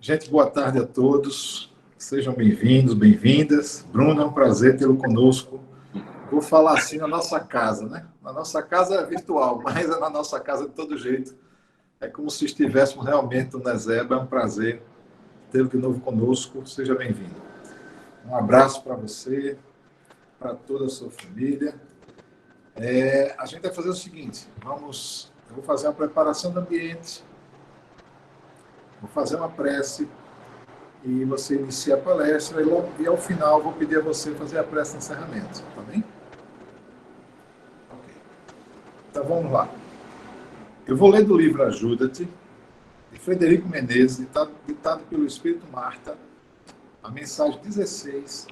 Gente, boa tarde a todos. Sejam bem-vindos, bem-vindas. Bruno, é um prazer tê-lo conosco. Vou falar assim na nossa casa, né? Na nossa casa é virtual, mas é na nossa casa de todo jeito. É como se estivéssemos realmente no Nezeba. É um prazer tê-lo de novo conosco. Seja bem-vindo. Um abraço para você, para toda a sua família. A gente vai fazer o seguinte: eu vou fazer a preparação do ambiente, vou fazer uma prece e você inicia a palestra e ao final vou pedir a você fazer a prece de encerramento, tá bem? Ok. Então vamos lá. Eu vou ler do livro Ajuda-te, de Frederico Menezes, ditado pelo Espírito Marta, a mensagem 16,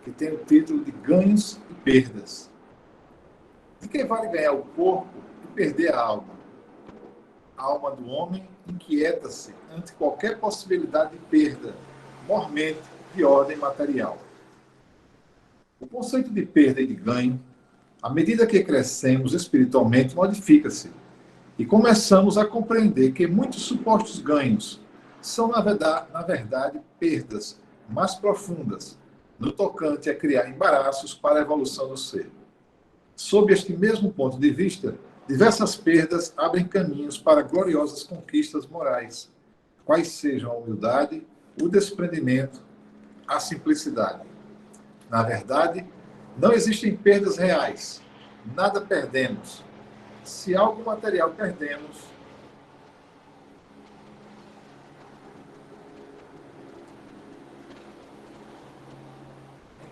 que tem o título de Ganhos e Perdas. De quem vale ganhar o corpo e perder a alma? A alma do homem inquieta-se ante qualquer possibilidade de perda, mormente de ordem material. O conceito de perda e de ganho, à medida que crescemos espiritualmente, modifica-se e começamos a compreender que muitos supostos ganhos são, na verdade, perdas mais profundas no tocante a criar embaraços para a evolução do ser. Sob este mesmo ponto de vista, diversas perdas abrem caminhos para gloriosas conquistas morais, quais sejam a humildade, o desprendimento, a simplicidade. Na verdade, não existem perdas reais. Nada perdemos. Se algo material perdemos,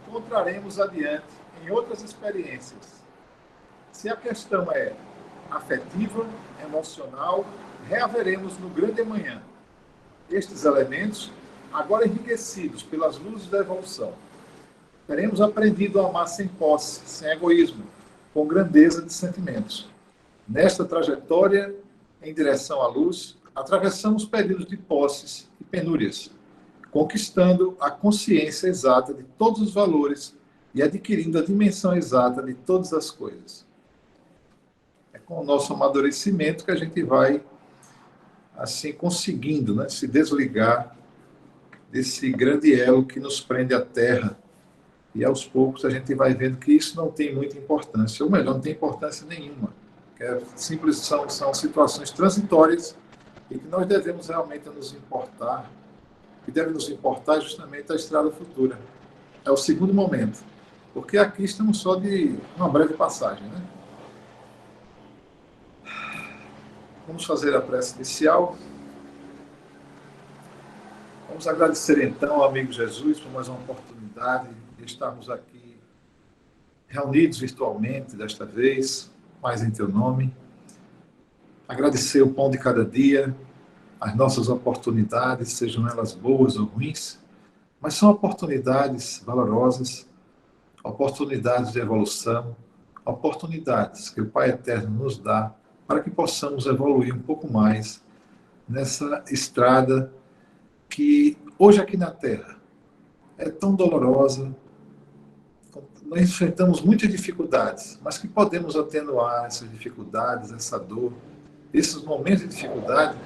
encontraremos adiante em outras experiências. Se a questão é afetiva, emocional, reaveremos no grande amanhã. Estes elementos, agora enriquecidos pelas luzes da evolução, teremos aprendido a amar sem posse, sem egoísmo, com grandeza de sentimentos. Nesta trajetória, em direção à luz, atravessamos períodos de posses e penúrias, conquistando a consciência exata de todos os valores e adquirindo a dimensão exata de todas as coisas. É com o nosso amadurecimento que a gente vai, assim, conseguindo, né, se desligar desse grande elo que nos prende à Terra. E aos poucos a gente vai vendo que isso não tem muita importância, ou melhor, não tem importância nenhuma. Que simples são situações transitórias e que nós devemos realmente nos importar, que deve nos importar justamente a estrada futura. É o segundo momento, porque aqui estamos só de uma breve passagem, né? Vamos fazer a prece inicial. Vamos agradecer então ao amigo Jesus por mais uma oportunidade de estarmos aqui reunidos virtualmente desta vez, mais em teu nome. Agradecer o pão de cada dia, as nossas oportunidades, sejam elas boas ou ruins, mas são oportunidades valorosas, oportunidades de evolução, oportunidades que o Pai Eterno nos dá para que possamos evoluir um pouco mais nessa estrada que hoje aqui na Terra é tão dolorosa. Nós enfrentamos muitas dificuldades, mas que podemos atenuar essas dificuldades, essa dor, esses momentos de dificuldade,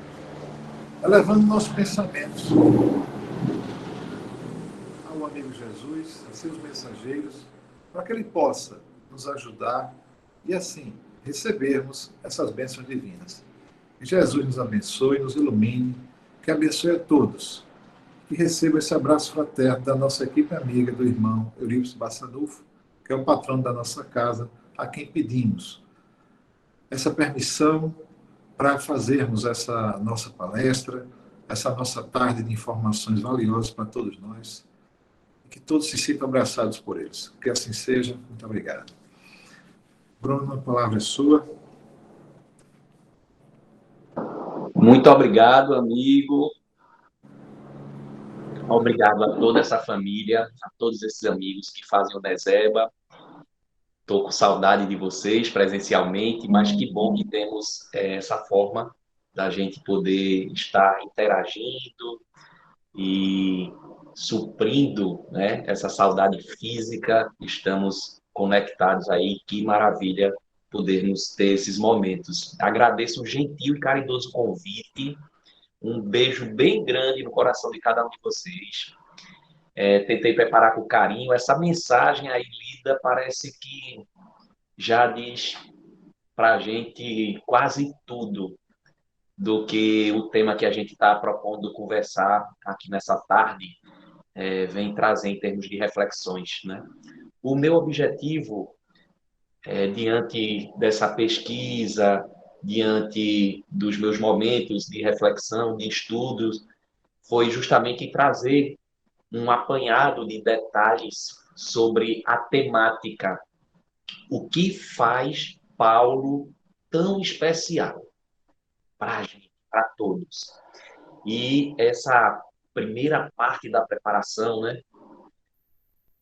elevando nossos pensamentos ao amigo Jesus, a seus mensageiros, para que ele possa nos ajudar e assim recebermos essas bênçãos divinas. Que Jesus nos abençoe, nos ilumine, que abençoe a todos, que receba esse abraço fraterno da nossa equipe amiga, do irmão Eurípides Bassanufo, que é o patrono da nossa casa, a quem pedimos essa permissão para fazermos essa nossa palestra, essa nossa tarde de informações valiosas para todos nós, e que todos se sintam abraçados por eles. Que assim seja. Muito obrigado. Bruno, a palavra é sua. Muito obrigado, amigo. Obrigado a toda essa família, a todos esses amigos que fazem o Nezeba. Estou com saudade de vocês presencialmente, mas que bom que temos essa forma da gente poder estar interagindo e suprindo, né, essa saudade física. Estamos conectados aí, que maravilha podermos ter esses momentos. Agradeço o gentil e caridoso convite Um beijo bem grande no coração de cada um de vocês. Tentei preparar com carinho. Essa mensagem aí lida parece que já diz para a gente quase tudo do que o tema que a gente está propondo conversar aqui nessa tarde vem trazer em termos de reflexões, né? O meu objetivo, diante dessa pesquisa, diante dos meus momentos de reflexão, de estudos, foi justamente trazer um apanhado de detalhes sobre a temática, o que faz Paulo tão especial para a gente, para todos. E essa primeira parte da preparação, né?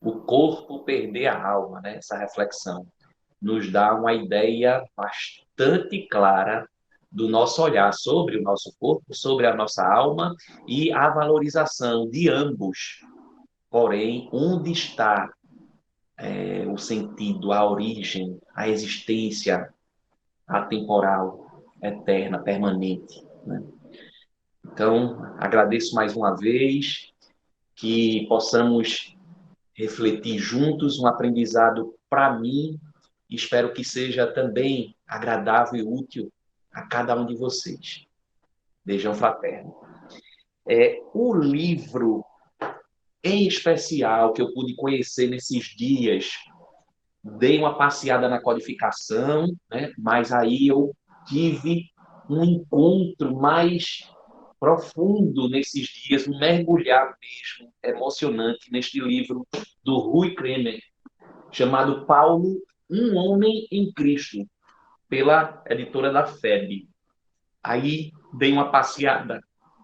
O corpo perder a alma, né? Essa reflexão nos dá uma ideia bastante clara do nosso olhar sobre o nosso corpo, sobre a nossa alma e a valorização de ambos. Porém, onde está o sentido, a origem, a existência atemporal, eterna, permanente, né? Então, agradeço mais uma vez que possamos refletir juntos um aprendizado para mim e espero que seja também agradável e útil a cada um de vocês. Beijão fraterno. O livro em especial que eu pude conhecer nesses dias, dei uma passeada na codificação, né? Mas aí eu tive um encontro mais profundo nesses dias, um mergulhar mesmo emocionante neste livro do Rui Kremer, chamado Paulo, um Homem em Cristo, pela editora da FEB. Aí dei uma passeada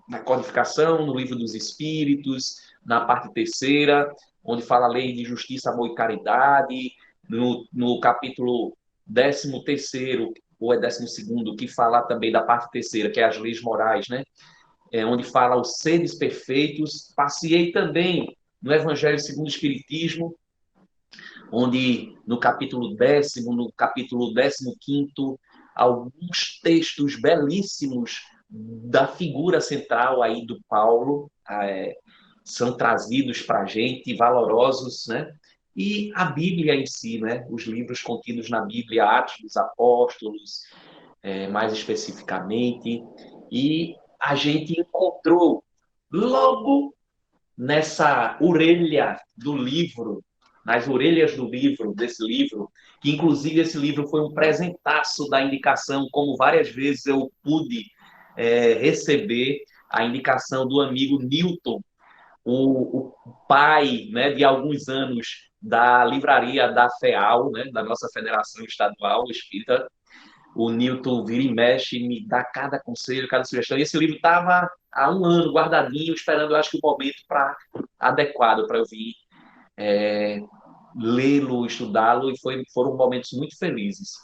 na codificação, no livro dos Espíritos, na parte terceira, onde fala a lei de justiça, amor e caridade, no capítulo 13º, ou é 12º, que fala também da parte terceira, que é as leis morais, né? Onde fala os seres perfeitos. Passei também no Evangelho segundo o Espiritismo, onde no capítulo 10º, no capítulo 15º, alguns textos belíssimos da figura central aí do Paulo são trazidos para a gente, valorosos, né? E a Bíblia em si, né? Os livros contidos na Bíblia, Atos dos Apóstolos, mais especificamente, e a gente encontrou logo nessa orelha do livro, nas orelhas do livro, desse livro, que inclusive esse livro foi um presentaço da indicação, como várias vezes eu pude receber a indicação do amigo Newton, o pai, né, de alguns anos da livraria da FEAL, né, da nossa Federação Estadual Espírita. O Newton vira e mexe, me dá cada conselho, cada sugestão. E esse livro estava há um ano guardadinho, esperando, eu acho que o momento adequado para eu vir lê-lo, estudá-lo, e foram momentos muito felizes.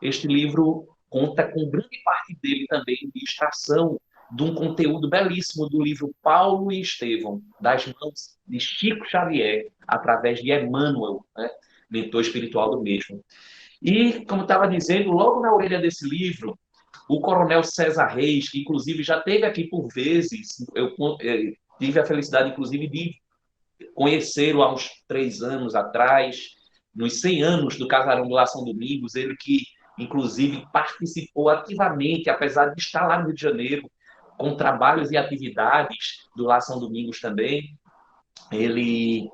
Este livro conta com grande parte dele também de extração de um conteúdo belíssimo do livro Paulo e Estevão, das mãos de Chico Xavier, através de Emmanuel, né, mentor espiritual do mesmo. E, como estava dizendo, logo na orelha desse livro, o coronel César Reis, que inclusive já esteve aqui por vezes, eu tive a felicidade, inclusive, de conhecê-lo há uns 3 anos atrás, nos 100 anos do Casarão do Lar São Domingos, ele que, inclusive, participou ativamente, apesar de estar lá no Rio de Janeiro, com trabalhos e atividades do Lar São Domingos também. Ele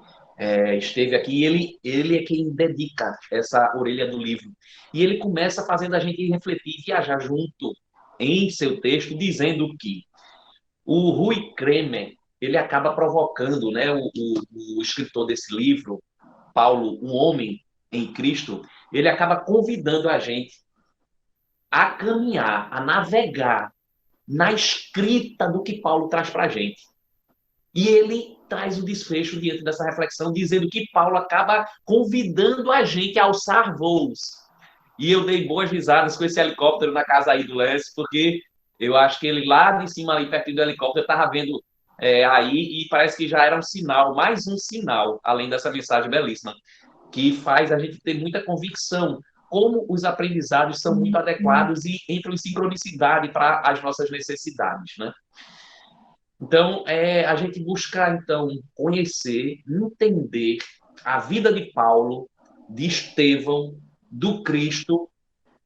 esteve aqui e ele é quem dedica essa orelha do livro. E ele começa fazendo a gente refletir e viajar junto em seu texto, dizendo que o Rui Kremer, ele acaba provocando, né, o escritor desse livro, Paulo, um homem em Cristo, ele acaba convidando a gente a caminhar, a navegar na escrita do que Paulo traz para a gente. E ele traz o desfecho diante dessa reflexão, dizendo que Paulo acaba convidando a gente a alçar voos. E eu dei boas risadas com esse helicóptero na casa aí do Lance, porque eu acho que ele lá de cima, ali perto do helicóptero, estava vendo aí, e parece que já era um sinal, mais um sinal, além dessa mensagem belíssima, que faz a gente ter muita convicção, como os aprendizados são muito adequados e entram em sincronicidade para as nossas necessidades, né? Então, a gente buscar, então, conhecer, entender a vida de Paulo, de Estevão, do Cristo,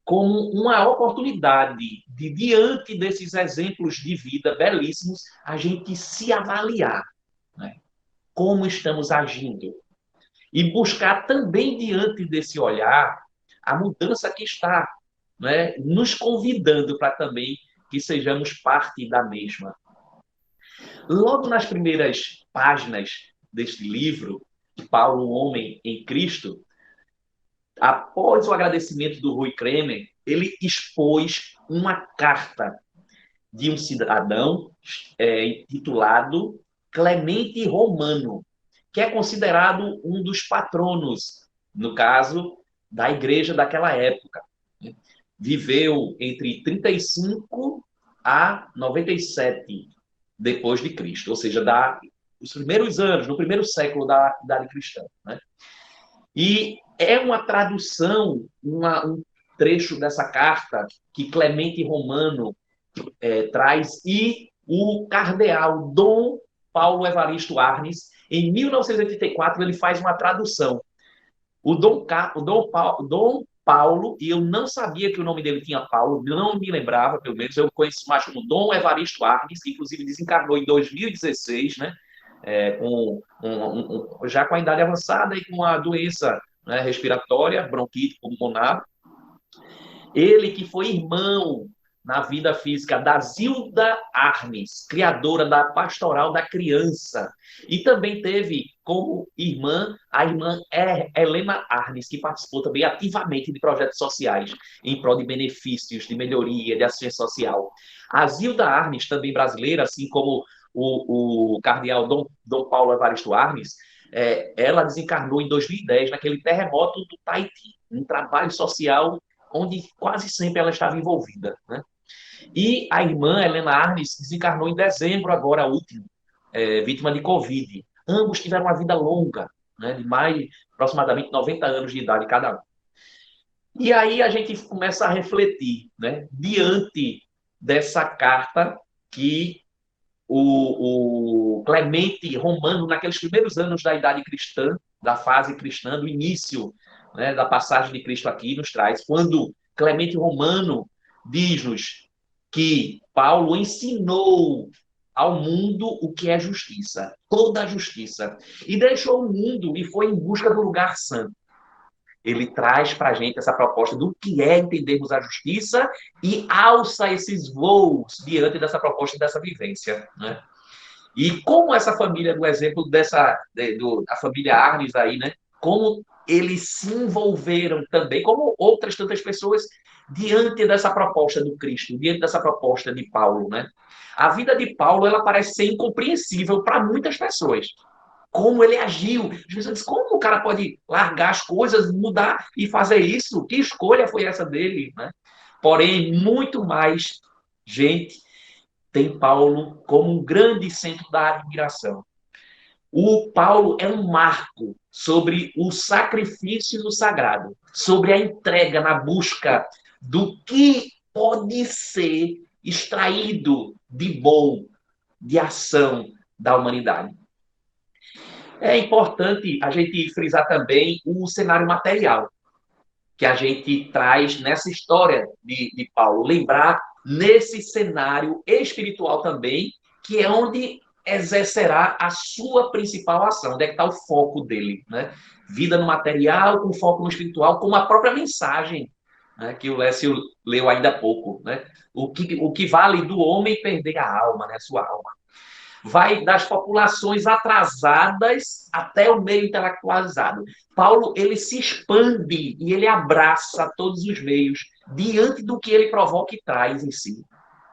como uma oportunidade de, diante desses exemplos de vida belíssimos, a gente se avaliar, né? Como estamos agindo. E buscar também, diante desse olhar, a mudança que está, né, nos convidando para também que sejamos parte da mesma. Logo nas primeiras páginas deste livro, Paulo, um homem em Cristo, após o agradecimento do Rui Kremer, ele expôs uma carta de um cidadão intitulado Clemente Romano, que é considerado um dos patronos, no caso, da igreja daquela época. Viveu entre 35 a 97 depois de Cristo, ou seja, os primeiros anos, no primeiro século da idade cristã, né? E é uma tradução, um trecho dessa carta que Clemente Romano traz, e o cardeal Dom Paulo Evaristo Arnes, em 1984, ele faz uma tradução. Dom Paulo, e eu não sabia que o nome dele tinha Paulo, não me lembrava, pelo menos, eu conheço mais como Dom Evaristo Arnes, que inclusive desencarnou em 2016, né? Já com a idade avançada e com a doença, né, respiratória, bronquite pulmonar. Ele que foi irmão na vida física da Zilda Arnes, criadora da Pastoral da Criança. E também teve como irmã a irmã Helena Arnes, que participou também ativamente de projetos sociais em prol de benefícios, de melhoria, de assistência social. A Zilda Arnes, também brasileira, assim como o cardeal Dom Paulo Evaristo Arnes, ela desencarnou em 2010 naquele terremoto do Tahiti, um trabalho social onde quase sempre ela estava envolvida, né? E a irmã Helena Arnes desencarnou em dezembro, agora último, vítima de Covid. Ambos tiveram uma vida longa, né, de mais aproximadamente 90 anos de idade cada um. E aí a gente começa a refletir, né, diante dessa carta que o Clemente Romano, naqueles primeiros anos da idade cristã, da fase cristã, do início, né, da passagem de Cristo aqui, nos traz, quando Clemente Romano diz-nos que Paulo ensinou ao mundo o que é justiça, toda a justiça, e deixou o mundo e foi em busca do lugar santo. Ele traz para a gente essa proposta do que é entendermos a justiça e alça esses voos diante dessa proposta, dessa vivência, né? E como essa família, no exemplo da família Arnes aí, né? Como eles se envolveram também, como outras tantas pessoas, diante dessa proposta do Cristo, diante dessa proposta de Paulo, né? A vida de Paulo, ela parece ser incompreensível para muitas pessoas. Como ele agiu. As pessoas dizem, como o cara pode largar as coisas, mudar e fazer isso? Que escolha foi essa dele, né? Porém, muito mais gente tem Paulo como um grande centro da admiração. O Paulo é um marco sobre o sacrifício do sagrado, sobre a entrega na busca do que pode ser extraído de bom, de ação da humanidade. É importante a gente frisar também o cenário material que a gente traz nessa história de Paulo. Lembrar nesse cenário espiritual também, que é onde exercerá a sua principal ação, onde é que está o foco dele, né? Vida no material, com foco no espiritual, como a própria mensagem, né, que o Lécio leu ainda há pouco, né? O que vale do homem perder a alma, né? A sua alma. Vai das populações atrasadas até o meio intelectualizado. Paulo, ele se expande e ele abraça todos os meios diante do que ele provoca e traz em si,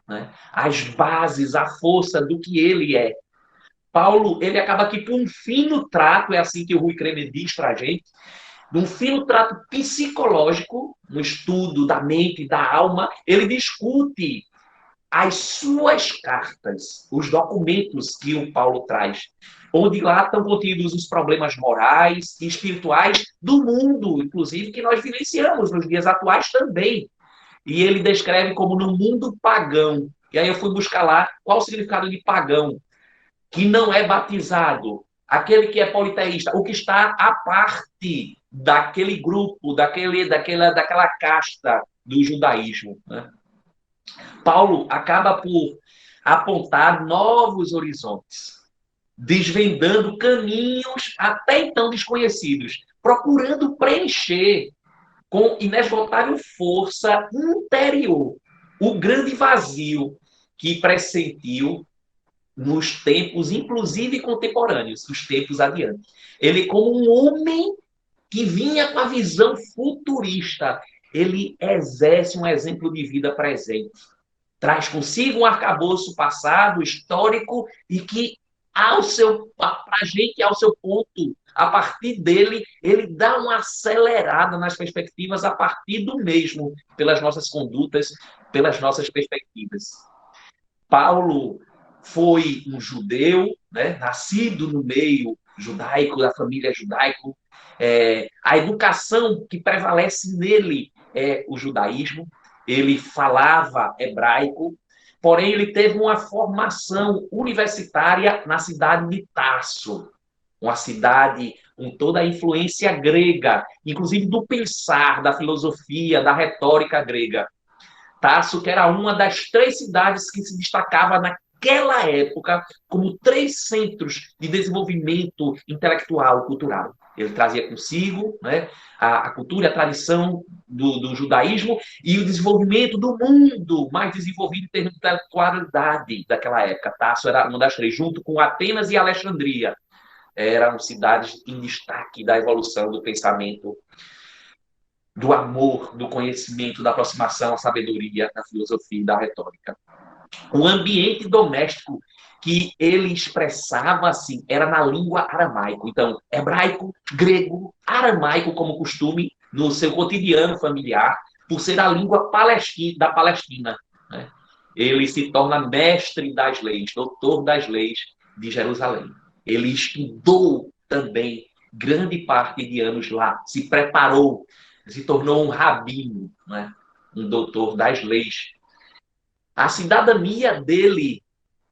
né? As bases, a força do que ele é. Paulo, ele acaba aqui por um fino trato, é assim que o Rui Kremer diz para a gente, de um fino trato psicológico, no estudo da mente e da alma, ele discute as suas cartas, os documentos que o Paulo traz, onde lá estão contidos os problemas morais e espirituais do mundo, inclusive, que nós vivenciamos nos dias atuais também. E ele descreve como no mundo pagão. E aí eu fui buscar lá qual o significado de pagão. que não é batizado, aquele que é politeísta, o que está à parte daquele grupo, daquela casta do judaísmo, né? Paulo acaba por apontar novos horizontes, desvendando caminhos até então desconhecidos, procurando preencher com inesgotável força interior o grande vazio que pressentiu nos tempos, inclusive contemporâneos, os tempos adiante. Ele, como um homem que vinha com a visão futurista, ele exerce um exemplo de vida presente. Traz consigo um arcabouço passado, histórico, e que, para a gente, ao seu ponto, a partir dele, ele dá uma acelerada nas perspectivas a partir do mesmo, pelas nossas condutas, pelas nossas perspectivas. Paulo foi um judeu, né, nascido no meio judaico, da família judaico. A educação que prevalece nele é o judaísmo. Ele falava hebraico, porém ele teve uma formação universitária na cidade de Tarso, uma cidade com toda a influência grega, inclusive do pensar, da filosofia, da retórica grega. Tarso, que era uma das 3 cidades que se destacava naquela época como 3 centros de desenvolvimento intelectual, cultural. Ele trazia consigo, né, a cultura e a tradição do judaísmo e o desenvolvimento do mundo mais desenvolvido em termos de intelectualidade daquela época. Tarso era uma das 3, junto com Atenas e Alexandria. Eram cidades em destaque da evolução do pensamento, do amor, do conhecimento, da aproximação à sabedoria, da filosofia e da retórica. O ambiente doméstico que ele expressava assim era na língua aramaico. Então, hebraico, grego, aramaico como costume no seu cotidiano familiar, por ser a língua da Palestina, né? Ele se torna mestre das leis, doutor das leis de Jerusalém. Ele estudou também grande parte de anos lá, se preparou, se tornou um rabino, né? Um doutor das leis. A cidadania dele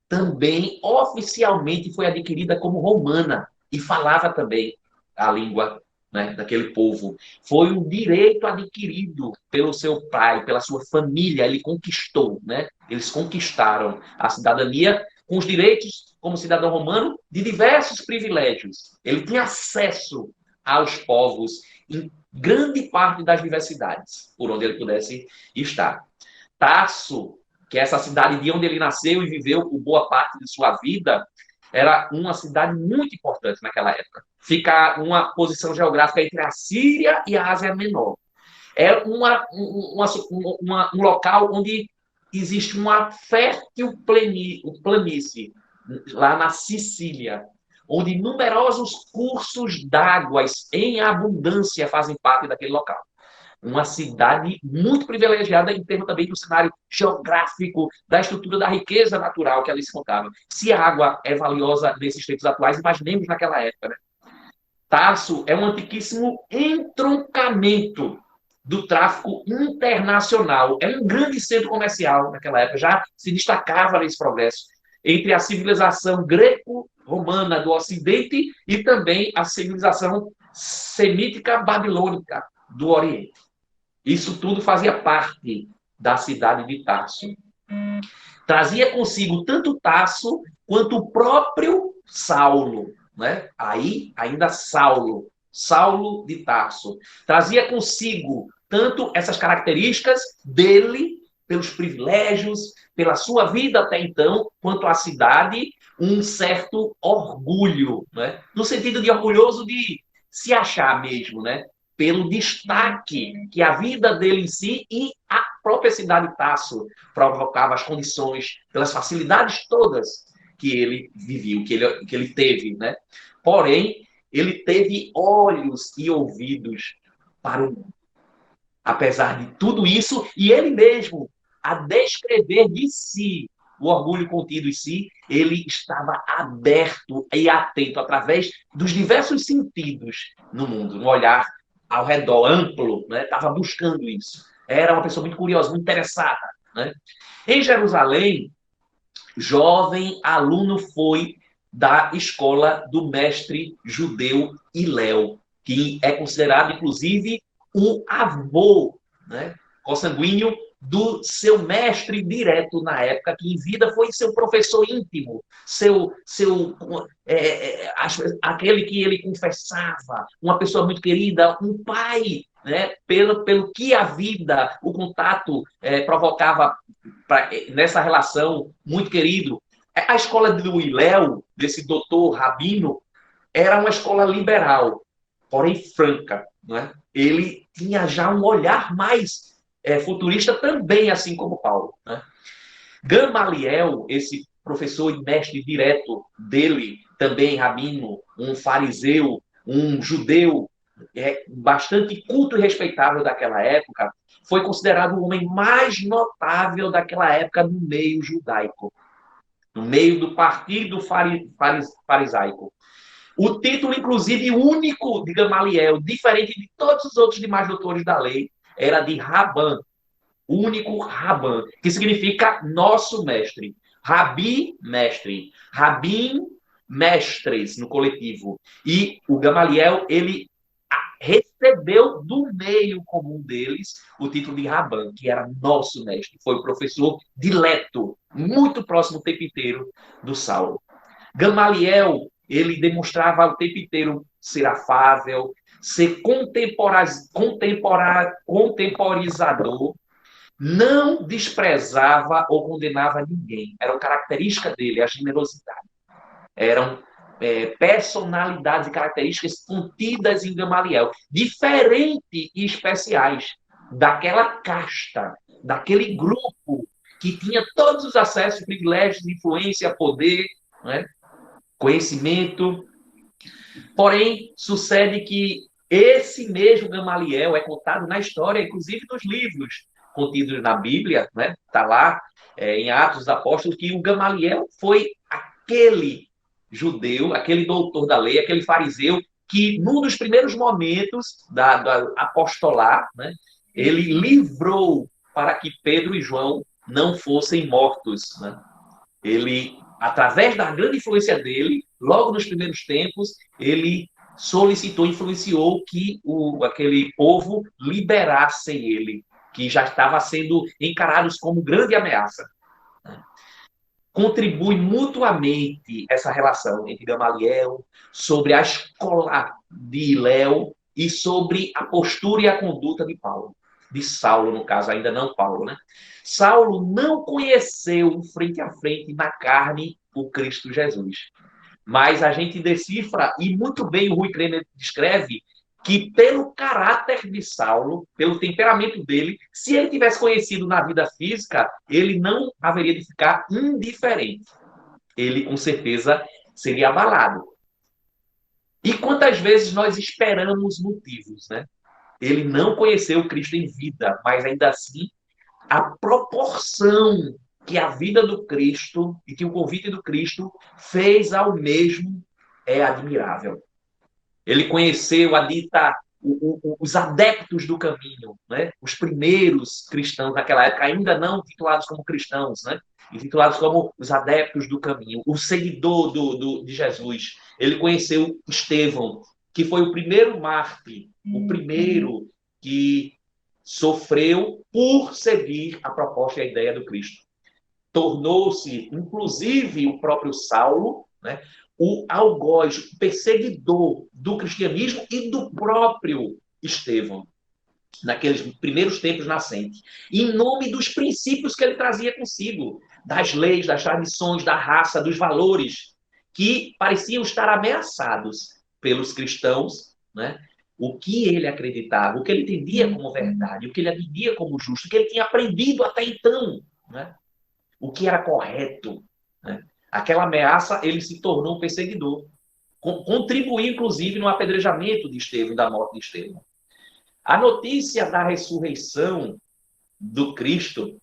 também oficialmente foi adquirida como romana e falava também a língua, né, daquele povo. Foi um direito adquirido pelo seu pai, pela sua família, ele conquistou, né? Eles conquistaram a cidadania com os direitos como cidadão romano de diversos privilégios. Ele tinha acesso aos povos em grande parte das diversidades, por onde ele pudesse estar. Tarso, que é essa cidade de onde ele nasceu e viveu por boa parte de sua vida, era uma cidade muito importante naquela época. Fica uma posição geográfica entre a Síria e a Ásia Menor. É um local onde existe uma fértil planície, lá na Sicília, onde numerosos cursos d'águas em abundância fazem parte daquele local. Uma cidade muito privilegiada em termos também do cenário geográfico, da estrutura da riqueza natural que ali se contava. Se a água é valiosa nesses tempos atuais, imaginemos naquela época, né? Tarso é um antiquíssimo entroncamento do tráfico internacional. É um grande centro comercial naquela época, já se destacava nesse progresso entre a civilização greco-romana do Ocidente e também a civilização semítica babilônica do Oriente. Isso tudo fazia parte da cidade de Tarso. Trazia consigo tanto Tarso quanto o próprio Saulo, né? Aí, ainda Saulo de Tarso. Trazia consigo tanto essas características dele, pelos privilégios, pela sua vida até então, quanto a cidade, um certo orgulho, né? No sentido de orgulhoso de se achar mesmo, né? Pelo destaque que a vida dele em si e a própria cidade de Tarso provocava, as condições, pelas facilidades todas que ele viveu, que ele teve, né? Porém, ele teve olhos e ouvidos para o mundo. Apesar de tudo isso, e ele mesmo, a descrever de si o orgulho contido em si, ele estava aberto e atento através dos diversos sentidos no mundo, no olhar ao redor amplo, né? Estava buscando isso. Era uma pessoa muito curiosa, muito interessada, né? Em Jerusalém, jovem aluno foi da escola do mestre judeu Hillel, que é considerado, inclusive, o avô, né, consanguíneo do seu mestre direto na época, que em vida foi seu professor íntimo, aquele que ele confessava, uma pessoa muito querida, um pai, né, pelo que a vida, o contato provocava nessa relação, muito querido. A escola do Hillel, desse doutor Rabino, era uma escola liberal, porém franca. Né? Ele tinha já um olhar mais futurista também, assim como Paulo. Né? Gamaliel, esse professor e mestre direto dele, também rabino, um fariseu, um judeu bastante culto e respeitável daquela época, foi considerado o homem mais notável daquela época no meio judaico, no meio do partido farisaico. O título, inclusive, único de Gamaliel, diferente de todos os outros demais doutores da lei, era de Rabã, único Rabã, que significa nosso mestre. Rabi, mestre. Rabim, mestres, no coletivo. E o Gamaliel, ele recebeu do meio comum deles o título de Rabã, que era nosso mestre. Foi o professor dileto, muito próximo o tempo inteiro do Saulo. Gamaliel, ele demonstrava o tempo inteiro ser afável, ser contemporizador, não desprezava ou condenava ninguém. Era uma característica dele, a generosidade. Eram personalidades e características contidas em Gamaliel, diferentes e especiais daquela casta, daquele grupo que tinha todos os acessos, privilégios, influência, poder, né? Conhecimento. Porém, sucede que esse mesmo Gamaliel é contado na história, inclusive nos livros contidos na Bíblia, né? Está lá em Atos dos Apóstolos, que o Gamaliel foi aquele judeu, aquele doutor da lei, aquele fariseu, que num dos primeiros momentos da apostolar, né? Ele livrou para que Pedro e João não fossem mortos, né? Ele, através da grande influência dele, logo nos primeiros tempos, ele solicitou, influenciou que aquele povo liberasse ele, que já estava sendo encarados como grande ameaça. Contribui mutuamente essa relação entre Gamaliel, sobre a escola de Hillel e sobre a postura e a conduta de Paulo. De Saulo, no caso, ainda não Paulo, né? Saulo não conheceu frente a frente na carne o Cristo Jesus. Mas a gente decifra, e muito bem o Rui Kremer descreve, que pelo caráter de Saulo, pelo temperamento dele, se ele tivesse conhecido na vida física, ele não haveria de ficar indiferente. Ele, com certeza, seria abalado. E quantas vezes nós esperamos motivos, né? Ele não conheceu Cristo em vida, mas ainda assim, a proporção que a vida do Cristo e que o convite do Cristo fez ao mesmo é admirável. Ele conheceu a dita, os adeptos do caminho, né? Os primeiros cristãos naquela época, ainda não titulados como cristãos, né? Intitulados como os adeptos do caminho, o seguidor de Jesus. Ele conheceu Estevão, que foi o primeiro mártir, o primeiro que sofreu por seguir a proposta e a ideia do Cristo. Tornou-se, inclusive, o próprio Saulo, né, o algoz, o perseguidor do cristianismo e do próprio Estevão, naqueles primeiros tempos nascentes, em nome dos princípios que ele trazia consigo, das leis, das tradições, da raça, dos valores, que pareciam estar ameaçados pelos cristãos, né? O que ele acreditava, o que ele entendia como verdade, o que ele entendia como justo, o que ele tinha aprendido até então, né? O que era correto. Né? Aquela ameaça, ele se tornou um perseguidor. Contribuiu, inclusive, no apedrejamento de Estevão, da morte de Estevão. A notícia da ressurreição do Cristo,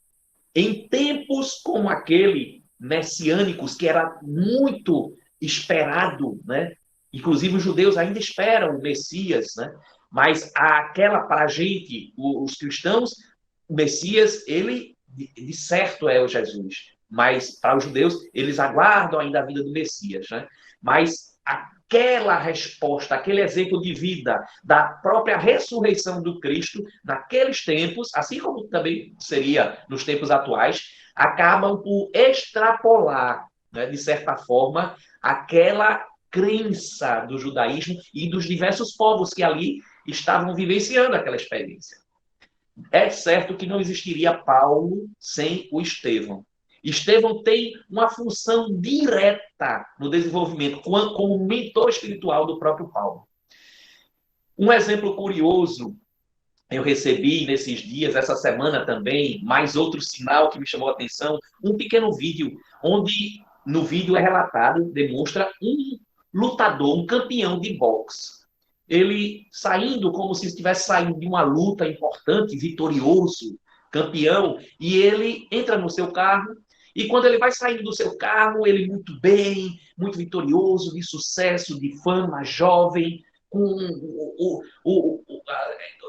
em tempos como aquele messiânicos, que era muito esperado, né? Inclusive os judeus ainda esperam o Messias, né? Mas para a gente, os cristãos, o Messias, ele de certo é o Jesus. Mas para os judeus, eles aguardam ainda a vida do Messias, né? Mas aquela resposta, aquele exemplo de vida da própria ressurreição do Cristo, naqueles tempos, assim como também seria nos tempos atuais, acabam por extrapolar, né, de certa forma, aquela crença do judaísmo e dos diversos povos que ali estavam vivenciando aquela experiência. É certo que não existiria Paulo sem o Estevão. Estevão tem uma função direta no desenvolvimento, como mentor espiritual do próprio Paulo. Um exemplo curioso eu recebi nesses dias, essa semana também, mais outro sinal que me chamou a atenção, um pequeno vídeo, onde no vídeo é relatado, demonstra um lutador, um campeão de boxe. Ele saindo como se estivesse saindo de uma luta importante, vitorioso, campeão, e ele entra no seu carro, e quando ele vai saindo do seu carro, ele muito bem, muito vitorioso, de sucesso, de fama, jovem, com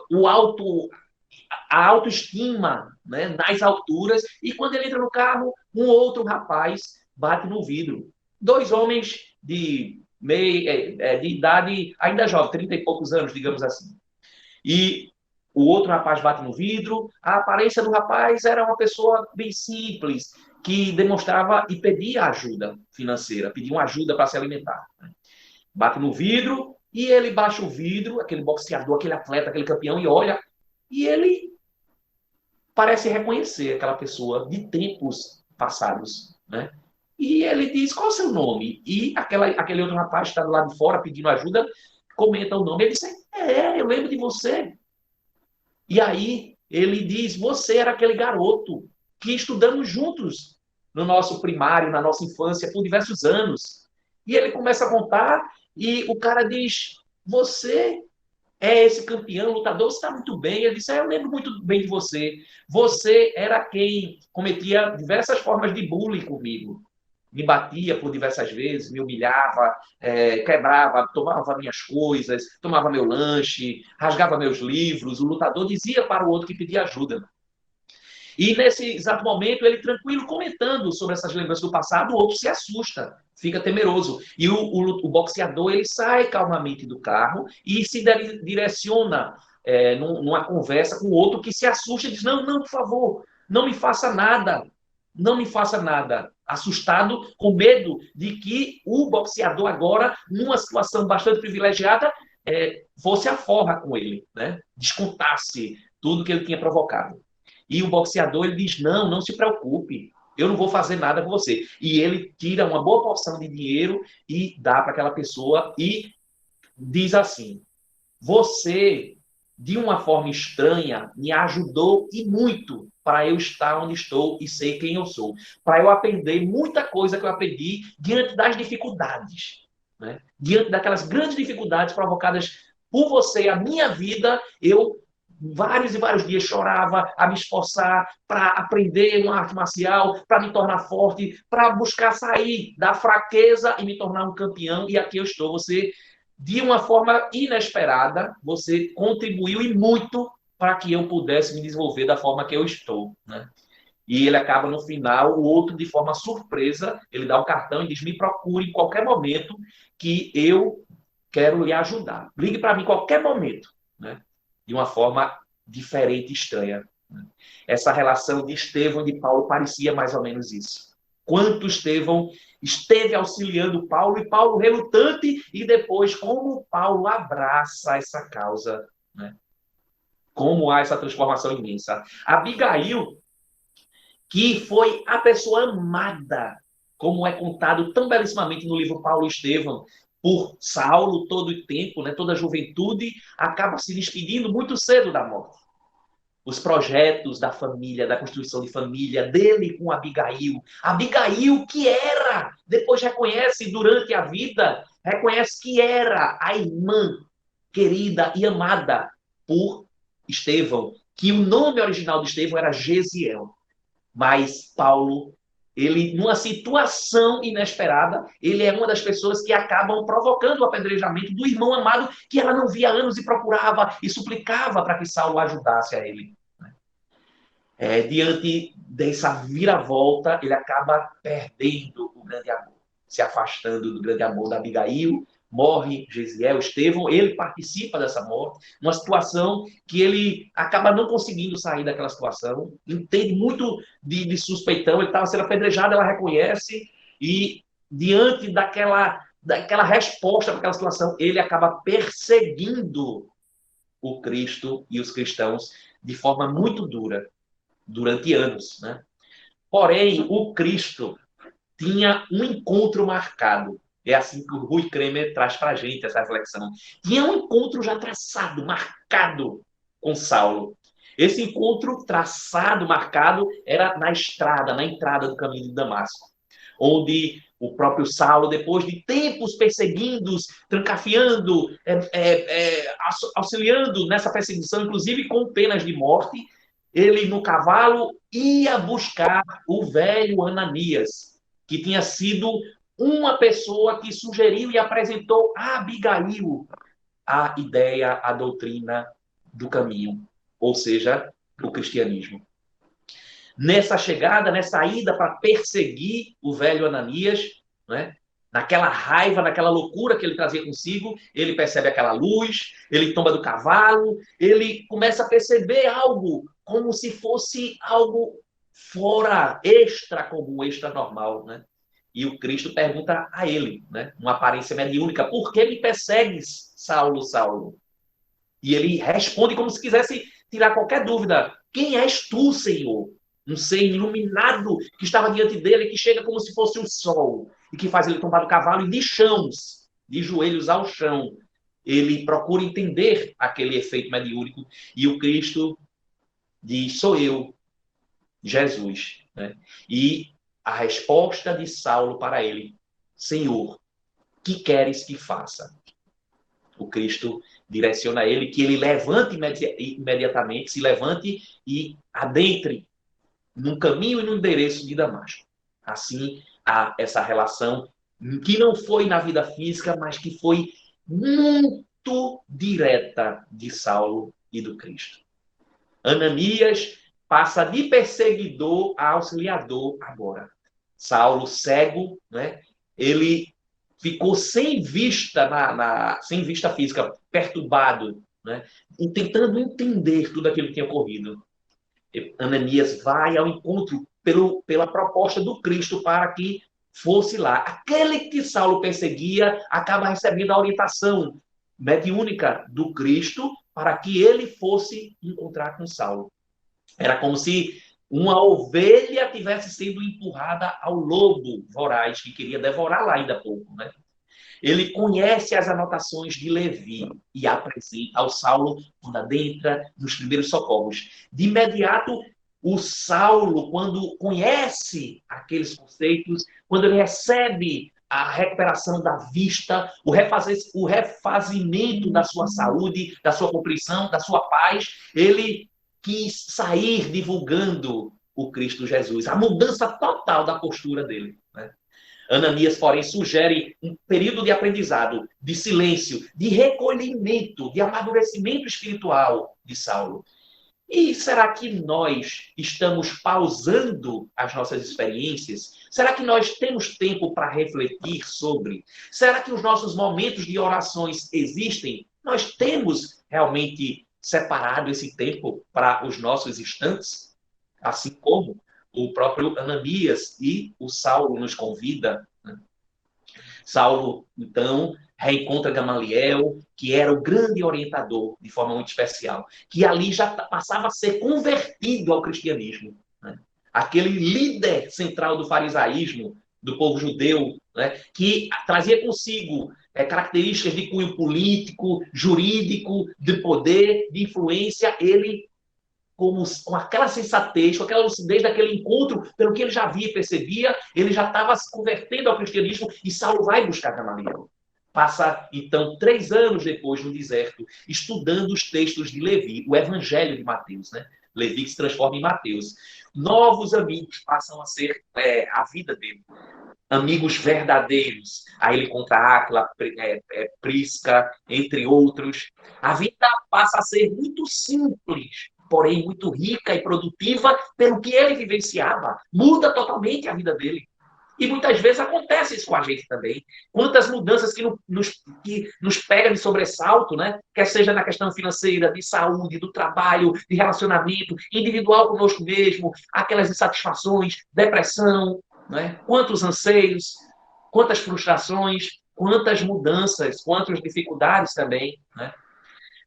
o auto, a autoestima, né, nas alturas, e quando ele entra no carro, um outro rapaz bate no vidro. Dois homens de idade ainda jovem, 30 e poucos anos, digamos assim. E o outro rapaz bate no vidro, a aparência do rapaz era uma pessoa bem simples, que demonstrava e pedia ajuda financeira, pedia uma ajuda para se alimentar. Bate no vidro, e ele baixa o vidro, aquele boxeador, aquele atleta, aquele campeão, e olha, e ele parece reconhecer aquela pessoa de tempos passados, né? E ele diz, qual é o seu nome? E aquele outro rapaz que está do lado de fora pedindo ajuda, comenta o nome. Ele diz, eu lembro de você. E aí ele diz, você era aquele garoto que estudamos juntos no nosso primário, na nossa infância, por diversos anos. E ele começa a contar e o cara diz, você é esse campeão, lutador, você está muito bem. Ele disse, eu lembro muito bem de você. Você era quem cometia diversas formas de bullying comigo. Me batia por diversas vezes, me humilhava, quebrava, tomava minhas coisas, tomava meu lanche, rasgava meus livros. O lutador dizia para o outro que pedia ajuda. E nesse exato momento, ele tranquilo comentando sobre essas lembranças do passado, o outro se assusta, fica temeroso. E o boxeador, ele sai calmamente do carro e se direciona numa conversa com o outro que se assusta e diz, não, não, por favor, não me faça nada, não me faça nada. Assustado, com medo de que o boxeador agora, numa situação bastante privilegiada, fosse a forra com ele, né? Descontasse tudo que ele tinha provocado. E o boxeador, ele diz, não, não se preocupe, eu não vou fazer nada com você. E ele tira uma boa porção de dinheiro e dá para aquela pessoa e diz assim, você, de uma forma estranha, me ajudou e muito para eu estar onde estou e ser quem eu sou. Para eu aprender muita coisa que eu aprendi diante das dificuldades. Né? Diante daquelas grandes dificuldades provocadas por você, a minha vida, eu vários e vários dias chorava a me esforçar para aprender uma arte marcial, para me tornar forte, para buscar sair da fraqueza e me tornar um campeão. E aqui eu estou. Você, de uma forma inesperada, você contribuiu e muito para que eu pudesse me desenvolver da forma que eu estou, né? E ele acaba no final, o outro de forma surpresa, ele dá um cartão e diz, me procure em qualquer momento que eu quero lhe ajudar. Ligue para mim em qualquer momento, né? De uma forma diferente e estranha. Essa relação de Estevão e de Paulo parecia mais ou menos isso. Quanto Estevão esteve auxiliando Paulo, e Paulo relutante, e depois como Paulo abraça essa causa, né? Como há essa transformação imensa. Abigail, que foi a pessoa amada, como é contado tão belíssimamente no livro Paulo e Estevão, por Saulo todo o tempo, né, toda a juventude, acaba se despedindo muito cedo da morte. Os projetos da família, da constituição de família, dele com Abigail. Abigail que era, depois reconhece durante a vida, reconhece que era a irmã querida e amada por Estevão, que o nome original de Estevão era Gesiel. Mas Paulo, ele, numa situação inesperada, ele é uma das pessoas que acabam provocando o apedrejamento do irmão amado que ela não via há anos e procurava e suplicava para que Saulo ajudasse a ele. Diante dessa viravolta, ele acaba perdendo o grande amor, se afastando do grande amor da Abigail, morre Gesiel, Estevão, ele participa dessa morte, uma situação que ele acaba não conseguindo sair daquela situação, entende muito de suspeitão, ele estava sendo apedrejado, ela reconhece, e diante daquela resposta para aquela situação, ele acaba perseguindo o Cristo e os cristãos de forma muito dura, durante anos, né? Porém, o Cristo tinha um encontro marcado. É assim que o Rui Kremer traz para a gente essa reflexão. Tinha um encontro já traçado, marcado com Saulo. Esse encontro traçado, marcado, era na estrada, na entrada do caminho de Damasco, onde o próprio Saulo, depois de tempos perseguindo, trancafiando, auxiliando nessa perseguição, inclusive com penas de morte, ele no cavalo ia buscar o velho Ananias, que tinha sido uma pessoa que sugeriu e apresentou a Abigail a ideia, a doutrina do caminho, ou seja, o cristianismo. Nessa chegada, nessa ida para perseguir o velho Ananias, né? Naquela raiva, naquela loucura que ele trazia consigo, ele percebe aquela luz, ele tomba do cavalo, ele começa a perceber algo como se fosse algo fora, extra comum, extra normal, né? E o Cristo pergunta a ele, né? Uma aparência mediúnica, por que me persegues, Saulo, Saulo? E ele responde como se quisesse tirar qualquer dúvida. Quem és tu, Senhor? Um ser iluminado que estava diante dele, que chega como se fosse o sol, e que faz ele tombar do cavalo e de chãos, de joelhos ao chão. Ele procura entender aquele efeito mediúnico, e o Cristo diz, sou eu, Jesus. Né? E a resposta de Saulo para ele, Senhor, que queres que faça? O Cristo direciona ele que ele levante imediatamente, se levante e adentre num caminho e no endereço de Damasco. Assim, há essa relação que não foi na vida física, mas que foi muito direta de Saulo e do Cristo. Ananias passa de perseguidor a auxiliador agora. Saulo, cego, né? Ele ficou sem vista, sem vista física, perturbado, né? E tentando entender tudo aquilo que tinha ocorrido. Ananias vai ao encontro pela proposta do Cristo para que fosse lá. Aquele que Saulo perseguia acaba recebendo a orientação mediúnica do Cristo para que ele fosse encontrar com Saulo. Era como se uma ovelha tivesse sendo empurrada ao lobo voraz que queria devorá-la ainda há pouco, né? Ele conhece as anotações de Levi e apresenta ao Saulo quando adentra nos primeiros socorros. De imediato, o Saulo, quando conhece aqueles conceitos, quando ele recebe a recuperação da vista, o refazimento da sua saúde, da sua compreensão, da sua paz, ele quis sair divulgando o Cristo Jesus, a mudança total da postura dele, né? Ananias, porém, sugere um período de aprendizado, de silêncio, de recolhimento, de amadurecimento espiritual de Saulo. E será que nós estamos pausando as nossas experiências? Será que nós temos tempo para refletir sobre? Será que os nossos momentos de orações existem? Nós temos realmente separado esse tempo para os nossos instantes? Assim como o próprio Ananias e o Saulo nos convida, né? Saulo, então, reencontra Gamaliel, que era o grande orientador, de forma muito especial, que ali já passava a ser convertido ao cristianismo, né? Aquele líder central do farisaísmo, do povo judeu, né? Que trazia consigo características de cunho político, jurídico, de poder, de influência, ele com aquela sensatez, com aquela lucidez daquele encontro, pelo que ele já via e percebia, ele já estava se convertendo ao cristianismo e Saulo vai buscar Gamaliel. Passa, então, 3 anos depois no deserto, estudando os textos de Levi, o Evangelho de Mateus, né? Levi que se transforma em Mateus. Novos amigos passam a ser a vida dele. Amigos verdadeiros. Aí ele encontra Áquila, Prisca, entre outros. A vida passa a ser muito simples porém muito rica e produtiva pelo que ele vivenciava. Muda totalmente a vida dele. E muitas vezes acontece isso com a gente também. Quantas mudanças que nos pega de sobressalto, né? Quer seja na questão financeira, de saúde, do trabalho, de relacionamento, individual conosco mesmo, aquelas insatisfações, depressão, né? Quantos anseios, quantas frustrações, quantas mudanças, quantas dificuldades também, né?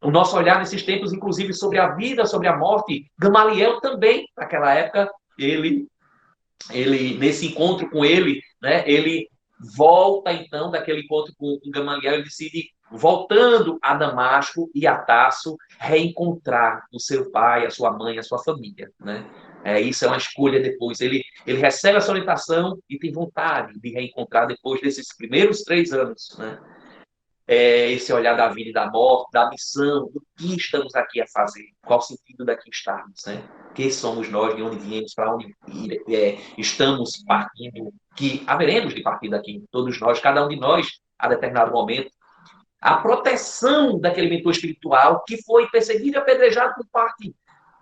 O nosso olhar nesses tempos, inclusive, sobre a vida, sobre a morte, Gamaliel também, naquela época, ele nesse encontro com ele, né, ele volta então daquele encontro com Gamaliel, ele decide, voltando a Damasco e a Tarso, reencontrar o seu pai, a sua mãe, a sua família, né? Isso é uma escolha depois. Ele recebe essa orientação e tem vontade de reencontrar depois desses primeiros 3 anos, né? Esse olhar da vida e da morte, da missão, do que estamos aqui a fazer, qual o sentido daqui estarmos, né? Quem somos nós, de onde viemos, para onde estamos partindo, que haveremos de partir daqui, todos nós, cada um de nós, a determinado momento. A proteção daquele mentor espiritual que foi perseguido e apedrejado por parte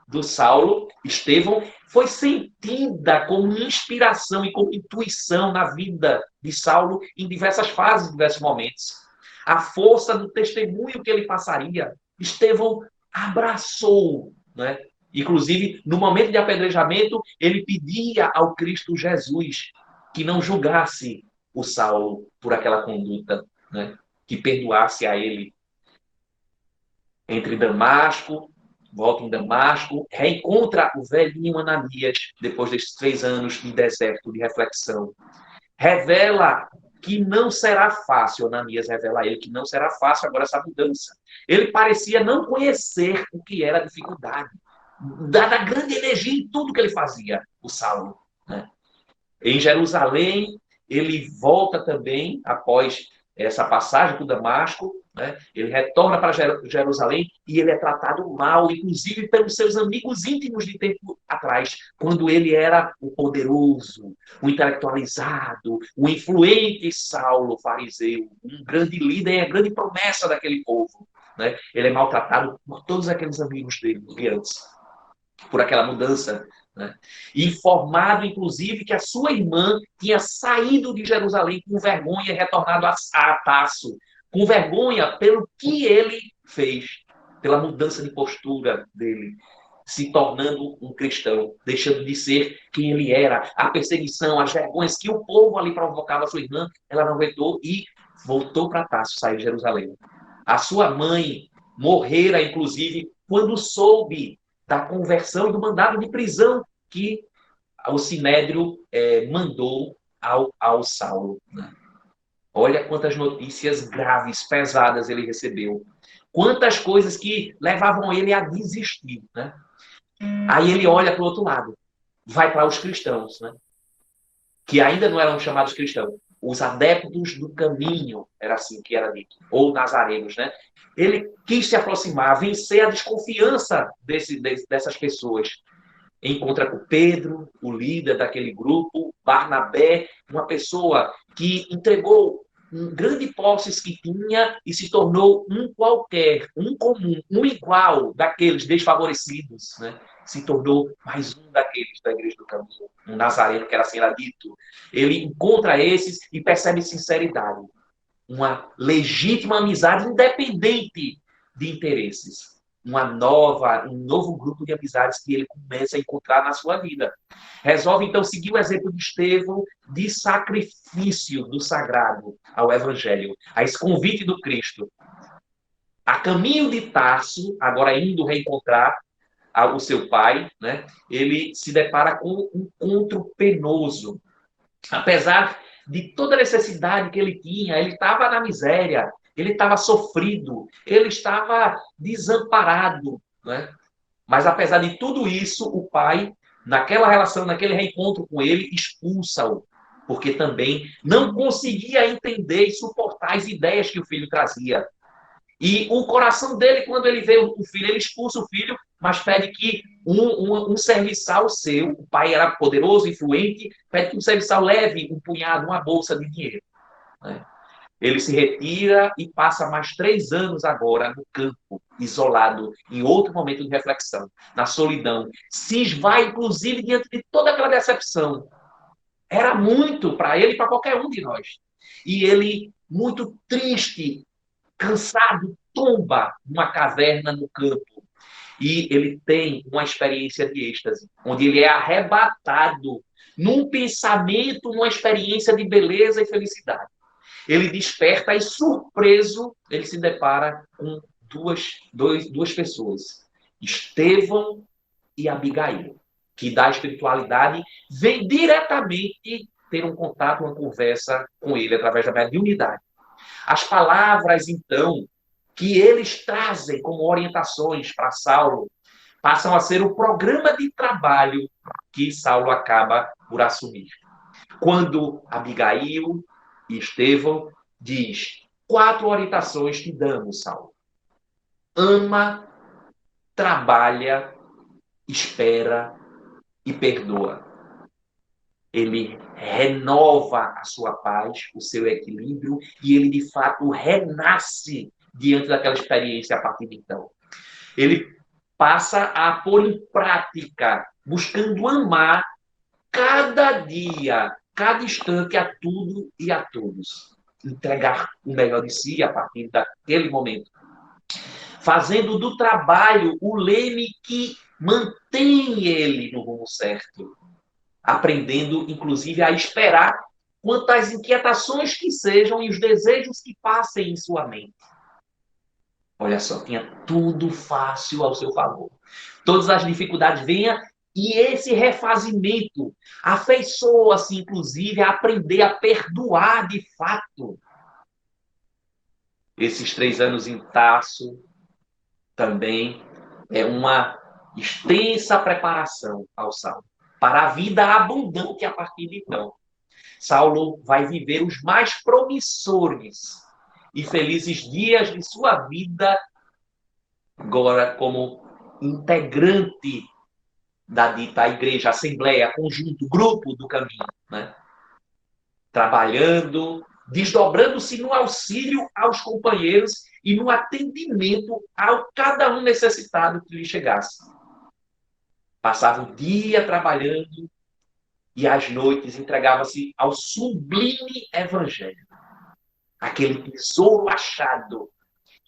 do Saulo, Estevão, foi sentida como inspiração e como intuição na vida de Saulo em diversas fases, em diversos momentos. A força do testemunho que ele passaria, Estevão abraçou, né? Inclusive, no momento de apedrejamento, ele pedia ao Cristo Jesus que não julgasse o Saulo por aquela conduta, né? Que perdoasse a ele. Entre Damasco, volta em Damasco, reencontra o velhinho Ananias, depois desses 3 anos de deserto, de reflexão. Revela que não será fácil, Ananias revela a ele que não será fácil agora essa mudança. Ele parecia não conhecer o que era a dificuldade, dada a grande energia em tudo que ele fazia, o Saulo, né? Em Jerusalém, ele volta também, após essa passagem por Damasco, né? Ele retorna para Jerusalém e ele é tratado mal, inclusive pelos seus amigos íntimos de tempo atrás, quando ele era o poderoso, o intelectualizado, o influente Saulo, fariseu, um grande líder e a grande promessa daquele povo, né? Ele é maltratado por todos aqueles amigos dele de antes, por aquela mudança, né? Informado, inclusive, que a sua irmã tinha saído de Jerusalém com vergonha e retornado a Tarso, com vergonha pelo que ele fez, pela mudança de postura dele, se tornando um cristão, deixando de ser quem ele era. A perseguição, as vergonhas que o povo ali provocava a sua irmã, ela não aguentou e voltou para Tarso, saiu de Jerusalém. A sua mãe morrera, inclusive, quando soube da conversão e do mandado de prisão que o Sinédrio mandou ao Saulo, né? Olha quantas notícias graves, pesadas ele recebeu. Quantas coisas que levavam ele a desistir, né? Aí ele olha para o outro lado. Vai para os cristãos, né? Que ainda não eram chamados cristãos. Os adeptos do caminho, era assim que era dito. Ou nazarenos, né? Ele quis se aproximar, vencer a desconfiança dessas pessoas. Encontra com Pedro, o líder daquele grupo, Barnabé, uma pessoa que entregou um grande posses que tinha e se tornou um qualquer, um comum, um igual daqueles desfavorecidos, né? Se tornou mais um daqueles da Igreja do Caminho, um nazareno que era assim era dito. Ele encontra esses e percebe sinceridade, uma legítima amizade independente de interesses. Um novo grupo de amizades que ele começa a encontrar na sua vida. Resolve, então, seguir o exemplo de Estevão de sacrifício do sagrado ao Evangelho, a esse convite do Cristo. A caminho de Tarso, agora indo reencontrar o seu pai, né, ele se depara com um encontro penoso. Apesar de toda a necessidade que ele tinha, ele estava na miséria, ele estava sofrido, ele estava desamparado, né? Mas apesar de tudo isso, o pai, naquela relação, naquele reencontro com ele, expulsa-o, porque também não conseguia entender e suportar as ideias que o filho trazia. E o coração dele, quando ele vê o filho, ele expulsa o filho, mas pede que um serviçal seu, o pai era poderoso, influente, pede que um serviçal leve um punhado, uma bolsa de dinheiro, né? Ele se retira e passa mais 3 anos agora no campo, isolado, em outro momento de reflexão, na solidão. Se esvai, inclusive, diante de toda aquela decepção. Era muito para ele e para qualquer um de nós. E ele, muito triste, cansado, tomba numa caverna no campo. E ele tem uma experiência de êxtase, onde ele é arrebatado num pensamento, numa experiência de beleza e felicidade. Ele desperta e, surpreso, ele se depara com duas pessoas, Estevão e Abigail, que da espiritualidade vem diretamente ter um contato, uma conversa com ele através da mediunidade. As palavras, então, que eles trazem como orientações para Saulo passam a ser o programa de trabalho que Saulo acaba por assumir. Quando Abigail e Estevão diz: 4 orientações que damos, Saulo. Ama, trabalha, espera e perdoa. Ele renova a sua paz, o seu equilíbrio, e ele, de fato, renasce diante daquela experiência a partir de então. Ele passa a pôr em prática, buscando amar cada dia, cada instante, a tudo e a todos. Entregar o melhor de si a partir daquele momento. Fazendo do trabalho o leme que mantém ele no rumo certo. Aprendendo, inclusive, a esperar quanto às inquietações que sejam e os desejos que passem em sua mente. Olha só, tinha tudo fácil ao seu favor. Todas as dificuldades venham e esse refazimento afeiçoa-se, inclusive, a aprender a perdoar de fato. Esses 3 anos em Tarso também é uma extensa preparação ao Saulo para a vida abundante a partir de então. Saulo vai viver os mais promissores e felizes dias de sua vida agora como integrante da dita igreja, assembleia, conjunto, grupo do caminho, né? Trabalhando, desdobrando-se no auxílio aos companheiros e no atendimento a cada um necessitado que lhe chegasse. Passava o dia trabalhando e às noites entregava-se ao sublime evangelho. Aquele tesouro achado,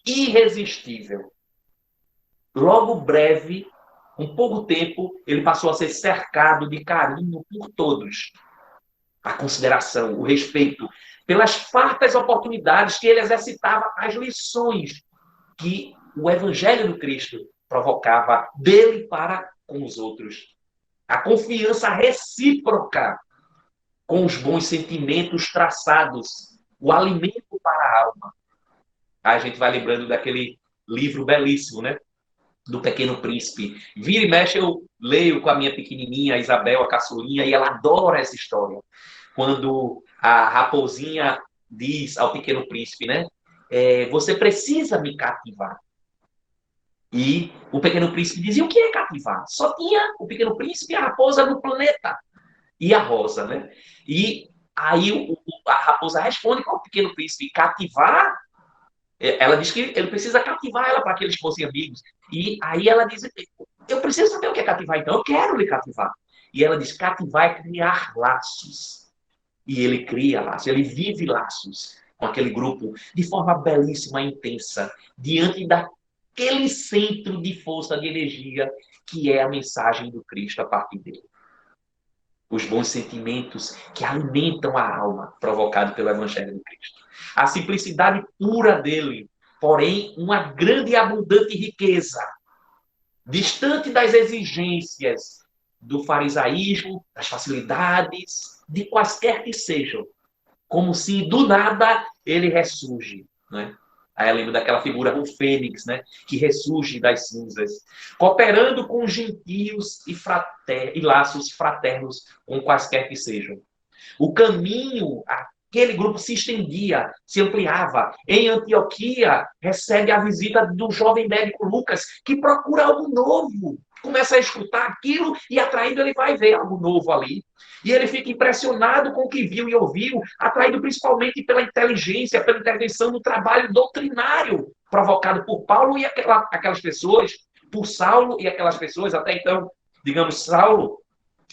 irresistível. Logo breve, com pouco tempo, ele passou a ser cercado de carinho por todos. A consideração, o respeito, pelas fartas oportunidades que ele exercitava as lições que o Evangelho do Cristo provocava dele para com os outros. A confiança recíproca com os bons sentimentos traçados, o alimento para a alma. Aí a gente vai lembrando daquele livro belíssimo, né? Do Pequeno Príncipe. Vira e mexe, eu leio com a minha pequenininha, a Isabel, a caçulinha, e ela adora essa história. Quando a raposinha diz ao Pequeno Príncipe, né? Você precisa me cativar. E o Pequeno Príncipe dizia: o que é cativar? Só tinha o Pequeno Príncipe e a raposa no planeta. E a rosa, né? E aí a raposa responde para o Pequeno Príncipe: cativar? Ela diz que ele precisa cativar ela para que eles fossem amigos. E aí ela diz: eu preciso saber o que é cativar, então eu quero lhe cativar. E ela diz: cativar é criar laços. E ele cria laços, ele vive laços com aquele grupo de forma belíssima e intensa, diante daquele centro de força, de energia, que é a mensagem do Cristo a partir dele. Os bons sentimentos que alimentam a alma, provocado pelo Evangelho do Cristo. A simplicidade pura dele, porém, uma grande e abundante riqueza, distante das exigências do farisaísmo, das facilidades, de quaisquer que sejam. Como se, do nada, ele ressurge, né? Aí eu lembro daquela figura, o Fênix, né? Que ressurge das cinzas, cooperando com gentios e laços fraternos, com quaisquer que sejam. O caminho, aquele grupo se estendia, se ampliava. Em Antioquia, recebe a visita do jovem médico Lucas, que procura algo novo. começa a escutar aquilo e atraído ele vai ver algo novo ali. E ele fica impressionado com o que viu e ouviu, atraído principalmente pela inteligência, pela intervenção do trabalho doutrinário provocado por Paulo e aquelas pessoas, por Saulo e aquelas pessoas, até então, digamos, Saulo,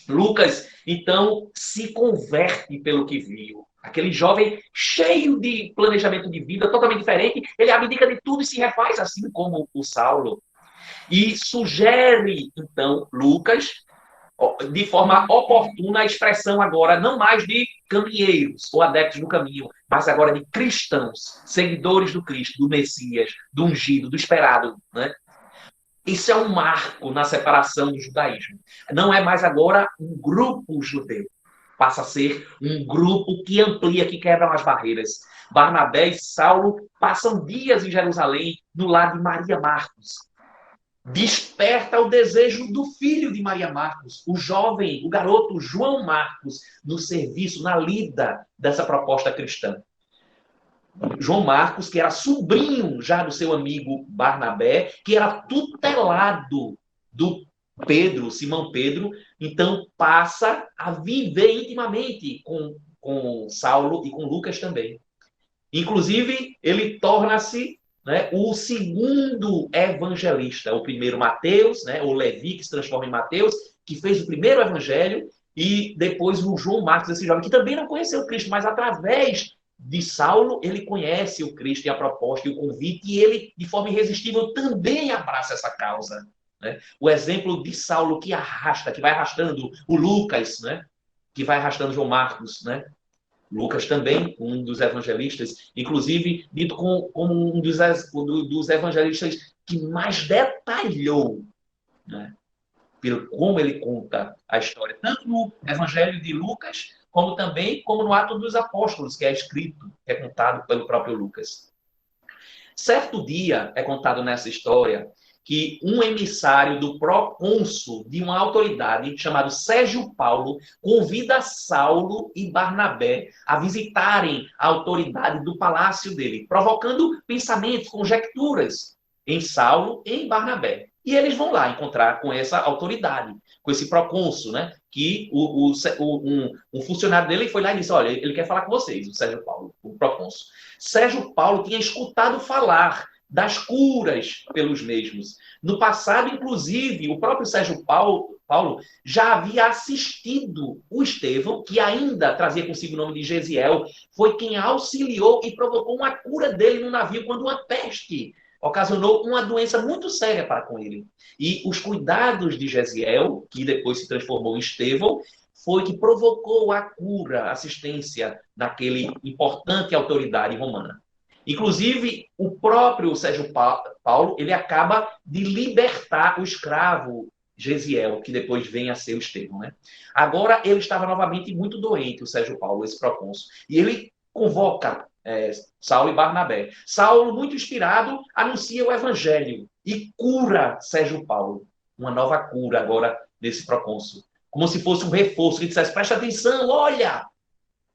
Lucas, então, se converte pelo que viu. Aquele jovem cheio de planejamento de vida, totalmente diferente, ele abdica de tudo e se refaz, assim como o Saulo. E sugere, então, Lucas, de forma oportuna, a expressão agora não mais de caminheiros ou adeptos do caminho, mas agora de cristãos, seguidores do Cristo, do Messias, do ungido, do esperado, né? Isso é um marco na separação do judaísmo. Não é mais agora um grupo judeu. Passa a ser um grupo que amplia, que quebra as barreiras. Barnabé e Saulo passam dias em Jerusalém, no lar de Maria Marcos. Desperta o desejo do filho de Maria Marcos, o jovem, o garoto João Marcos, no serviço, na lida dessa proposta cristã. João Marcos, que era sobrinho já do seu amigo Barnabé, que era tutelado do Pedro, Simão Pedro, então passa a viver intimamente com Saulo e com Lucas também. Inclusive, ele torna-se, né, o segundo evangelista. O primeiro Mateus, né, o Levi, que se transforma em Mateus, que fez o primeiro evangelho, e depois o João Marcos, esse jovem, que também não conheceu o Cristo, mas através de Saulo, ele conhece o Cristo e a proposta e o convite, e ele, de forma irresistível, também abraça essa causa. Né? O exemplo de Saulo que arrasta, que vai arrastando o Lucas, né? Que vai arrastando João Marcos, né? Lucas também, um dos evangelistas, inclusive dito como um dos evangelistas que mais detalhou, né? Pelo como ele conta a história, tanto no Evangelho de Lucas, como no Atos dos Apóstolos, que é escrito, que é contado pelo próprio Lucas. Certo dia, é contado nessa história, que um emissário do procônsul de uma autoridade, chamado Sérgio Paulo, convida Saulo e Barnabé a visitarem a autoridade do palácio dele, provocando pensamentos, conjecturas em Saulo e em Barnabé. E eles vão lá encontrar com essa autoridade, com esse procônsul, né? Que um funcionário dele foi lá e disse, olha, ele quer falar com vocês, o Sérgio Paulo, o procônsul. Sérgio Paulo tinha escutado falar das curas pelos mesmos. No passado, inclusive, o próprio Sérgio Paulo já havia assistido o Estevão, que ainda trazia consigo o nome de Gesiel, foi quem auxiliou e provocou uma cura dele no navio quando uma peste ocasionou uma doença muito séria para com ele. E os cuidados de Gesiel, que depois se transformou em Estevão, foi que provocou a cura, a assistência daquele importante autoridade romana. Inclusive, o próprio Sérgio Paulo, ele acaba de libertar o escravo Gesiel, que depois vem a ser o Estevão, né? Agora, ele estava novamente muito doente, o Sérgio Paulo, esse procônsul. E ele convoca Saulo e Barnabé. Saulo, muito inspirado, anuncia o evangelho e cura Sérgio Paulo. Uma nova cura agora desse procônsul. Como se fosse um reforço, que dissesse, presta atenção, olha,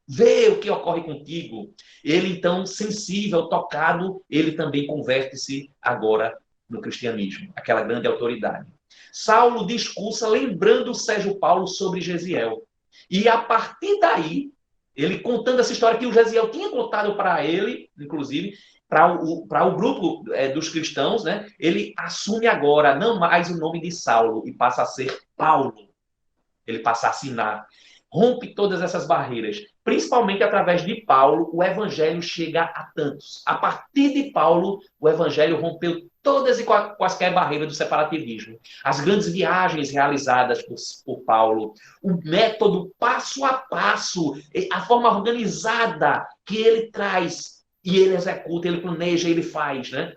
vê o que ocorre contigo. Ele, então, sensível, tocado, ele também converte-se agora no cristianismo, aquela grande autoridade. Saulo discursa lembrando Sérgio Paulo sobre Gesiel. E a partir daí, ele contando essa história que o Gesiel tinha contado para ele, inclusive, para o grupo dos cristãos, né? Ele assume agora não mais o nome de Saulo e passa a ser Paulo. Ele passa a assinar. Rompe todas essas barreiras. Principalmente através de Paulo, o evangelho chega a tantos. A partir de Paulo, o evangelho rompeu todas e quaisquer barreiras do separativismo. As grandes viagens realizadas por Paulo, o método passo a passo, a forma organizada que ele traz, e ele executa, ele planeja, ele faz, né?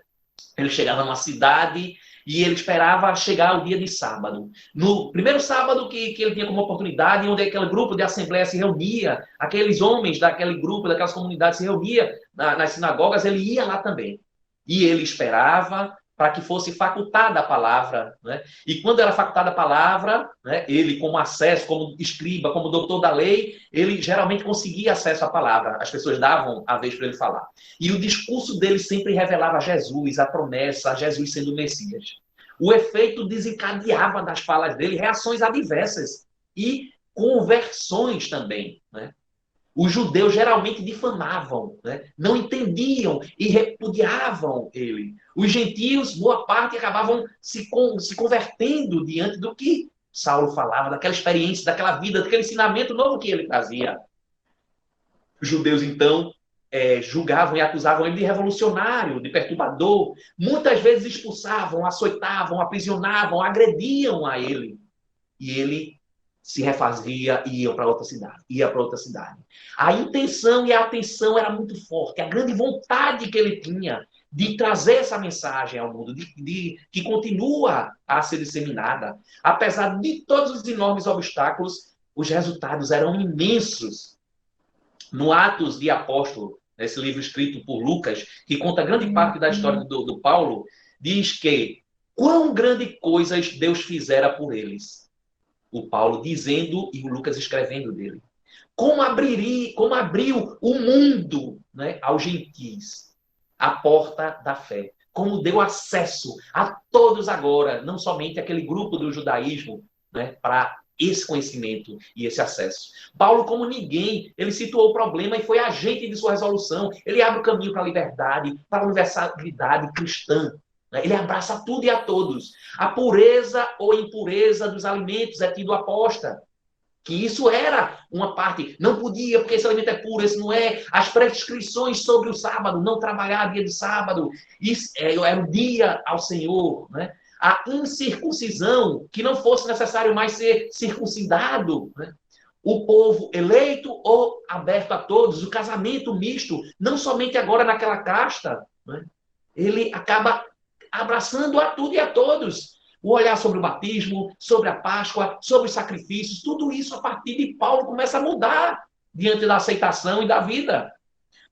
Ele chegava numa cidade e ele esperava chegar o dia de sábado. No primeiro sábado que ele tinha como oportunidade, onde aquele grupo de assembleia se reunia, aqueles homens daquele grupo, daquelas comunidades se reunia nas sinagogas, ele ia lá também. E ele esperava para que fosse facultada a palavra, né? E quando era facultada a palavra, né, ele, como acesso, como escriba, como doutor da lei, ele geralmente conseguia acesso à palavra. As pessoas davam a vez para ele falar. E o discurso dele sempre revelava Jesus, a promessa, Jesus sendo o Messias. O efeito desencadeava das falas dele reações adversas e conversões também, né? Os judeus geralmente difamavam, né? Não entendiam e repudiavam ele. Os gentios, boa parte, acabavam se convertendo diante do que Saulo falava, daquela experiência, daquela vida, daquele ensinamento novo que ele trazia. Os judeus, então, julgavam e acusavam ele de revolucionário, de perturbador. Muitas vezes expulsavam, açoitavam, aprisionavam, agrediam a ele. E ele se refazia e ia para outra cidade. Ia para outra cidade. A intenção e a atenção era muito forte. A grande vontade que ele tinha de trazer essa mensagem ao mundo, que continua a ser disseminada. Apesar de todos os enormes obstáculos, os resultados eram imensos. No Atos de Apóstolo, esse livro escrito por Lucas, que conta grande parte da história do Paulo, diz que quão grande coisas Deus fizera por eles. O Paulo dizendo e o Lucas escrevendo dele. Como abriu o mundo, né, aos gentis, a porta da fé. Como deu acesso a todos agora, não somente aquele grupo do judaísmo, né, para esse conhecimento e esse acesso. Paulo, como ninguém, ele situou o problema e foi agente de sua resolução. Ele abre o caminho para a liberdade, para a universalidade cristã. Ele abraça tudo e a todos. A pureza ou impureza dos alimentos é tido aposta. Que isso era uma parte. Não podia, porque esse alimento é puro, esse não é. As prescrições sobre o sábado, não trabalhar dia de sábado. Isso era o dia ao Senhor, né? A incircuncisão, que não fosse necessário mais ser circuncidado, né? O povo eleito ou aberto a todos, o casamento misto, não somente agora naquela casta, né? Ele acaba abraçando a tudo e a todos. O olhar sobre o batismo, sobre a Páscoa, sobre os sacrifícios, tudo isso a partir de Paulo começa a mudar diante da aceitação e da vida.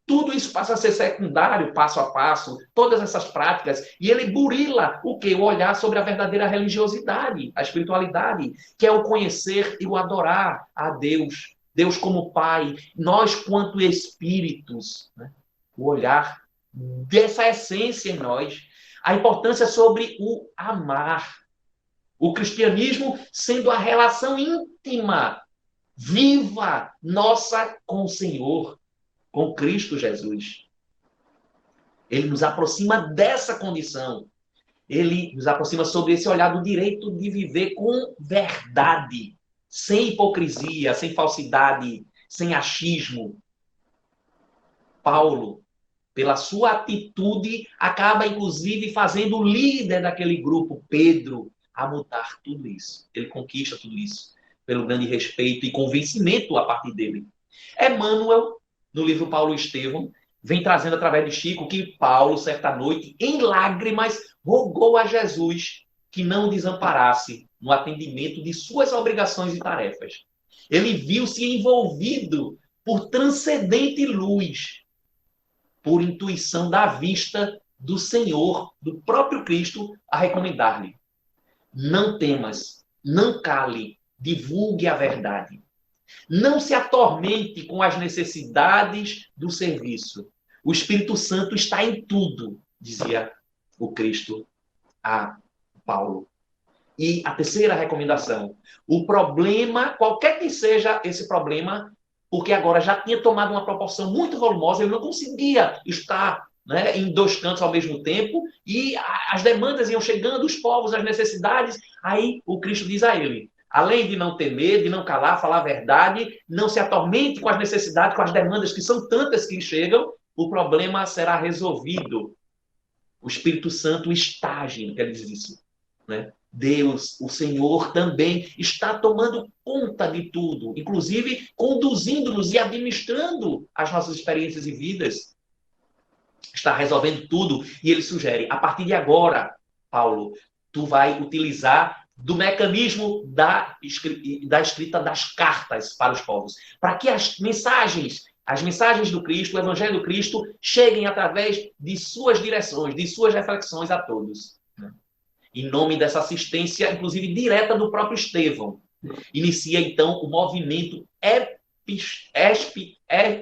Tudo isso passa a ser secundário, passo a passo, todas essas práticas, e ele burila o quê? O olhar sobre a verdadeira religiosidade, a espiritualidade, que é o conhecer e o adorar a Deus. Deus como Pai, nós quanto espíritos, né? O olhar dessa essência em nós. A importância sobre o amar. O cristianismo sendo a relação íntima, viva, nossa com o Senhor, com Cristo Jesus. Ele nos aproxima dessa condição. Ele nos aproxima sobre esse olhar do direito de viver com verdade, sem hipocrisia, sem falsidade, sem achismo. Paulo, pela sua atitude, acaba, inclusive, fazendo o líder daquele grupo, Pedro, a mudar tudo isso. Ele conquista tudo isso pelo grande respeito e convencimento a partir dele. Emmanuel, no livro Paulo e Estevão, vem trazendo através de Chico que Paulo, certa noite, em lágrimas, rogou a Jesus que não o desamparasse no atendimento de suas obrigações e tarefas. Ele viu-se envolvido por transcendente luz, por intuição da vista do Senhor, do próprio Cristo, a recomendar-lhe: não temas, não cale, divulgue a verdade. Não se atormente com as necessidades do serviço. O Espírito Santo está em tudo, dizia o Cristo a Paulo. E a terceira recomendação: o problema, qualquer que seja esse problema, porque agora já tinha tomado uma proporção muito volumosa, ele não conseguia estar, né, em dois cantos ao mesmo tempo, e as demandas iam chegando, os povos, as necessidades. Aí o Cristo diz a ele: além de não ter medo, de não calar, falar a verdade, não se atormente com as necessidades, com as demandas que são tantas que chegam, o problema será resolvido. O Espírito Santo está agindo, quer dizer isso, né? Deus, o Senhor, também está tomando conta de tudo, inclusive conduzindo-nos e administrando as nossas experiências e vidas. Está resolvendo tudo. E ele sugere: a partir de agora, Paulo, tu vai utilizar do mecanismo da escrita das cartas para os povos, para que as mensagens do Cristo, o Evangelho do Cristo, cheguem através de suas direções, de suas reflexões a todos. Em nome dessa assistência, inclusive direta do próprio Estevão, inicia então o movimento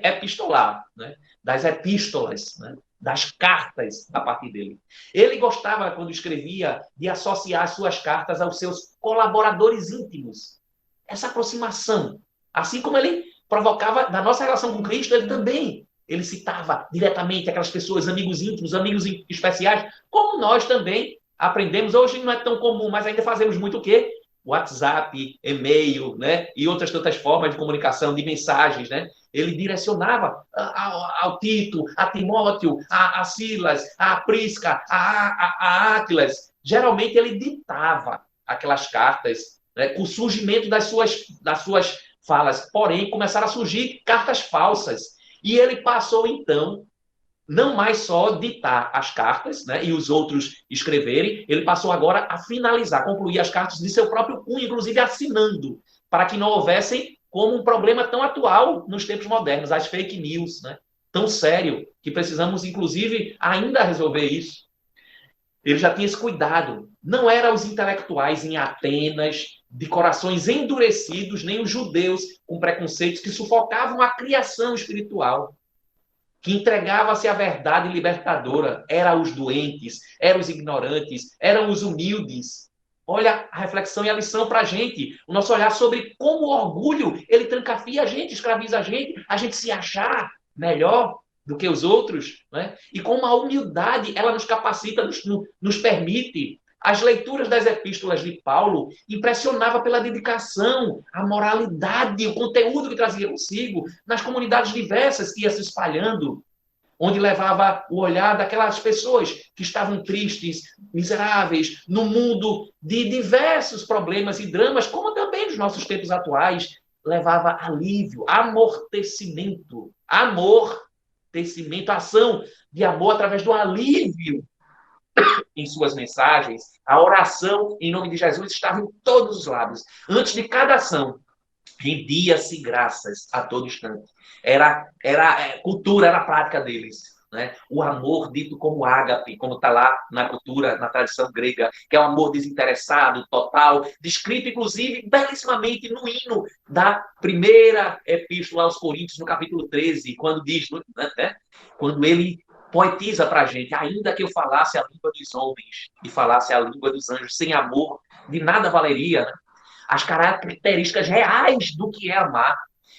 epistolar, né? Das epístolas, né? das cartas a partir dele. Ele gostava, quando escrevia, de associar suas cartas aos seus colaboradores íntimos. Essa aproximação. Assim como ele provocava da nossa relação com Cristo, ele citava diretamente aquelas pessoas, amigos íntimos, amigos especiais, como nós também aprendemos. Hoje não é tão comum, mas ainda fazemos muito o quê? WhatsApp, e-mail, né? E outras tantas formas de comunicação, de mensagens, né? Ele direcionava ao Tito, a Timóteo, a Silas, a Prisca, a Áquilas. Geralmente ele ditava aquelas cartas, né, com o surgimento das suas falas. Porém, começaram a surgir cartas falsas. E ele passou, então, não mais só ditar as cartas, né, e os outros escreverem, ele passou agora a finalizar, concluir as cartas de seu próprio punho, inclusive assinando, para que não houvessem como um problema tão atual nos tempos modernos, as fake news, né, tão sério, que precisamos, inclusive, ainda resolver isso. Ele já tinha esse cuidado. Não eram os intelectuais em Atenas, de corações endurecidos, nem os judeus com preconceitos que sufocavam a criação espiritual, que entregava-se à verdade libertadora. Eram os doentes, eram os ignorantes, eram os humildes. Olha a reflexão e a lição para a gente. O nosso olhar sobre como o orgulho, ele trancafia a gente, escraviza a gente se achar melhor do que os outros, né? E como a humildade, ela nos capacita, nos permite. As leituras das epístolas de Paulo impressionava pela dedicação, a moralidade, o conteúdo que trazia consigo nas comunidades diversas que ia se espalhando, onde levava o olhar daquelas pessoas que estavam tristes, miseráveis, no mundo de diversos problemas e dramas, como também nos nossos tempos atuais, levava alívio, amortecimento, ação de amor através do alívio em suas mensagens. A oração em nome de Jesus estava em todos os lábios. Antes de cada ação, rendia-se graças a todo instante. Era cultura, era a prática deles. Né? O amor dito como ágape, como está lá na cultura, na tradição grega, que é um amor desinteressado, total, descrito, inclusive, belíssimamente no hino da primeira epístola aos Coríntios, no capítulo 13, quando diz, né? Quando ele poetiza para a gente: ainda que eu falasse a língua dos homens e falasse a língua dos anjos, sem amor, de nada valeria. Né? As características reais do que é amar.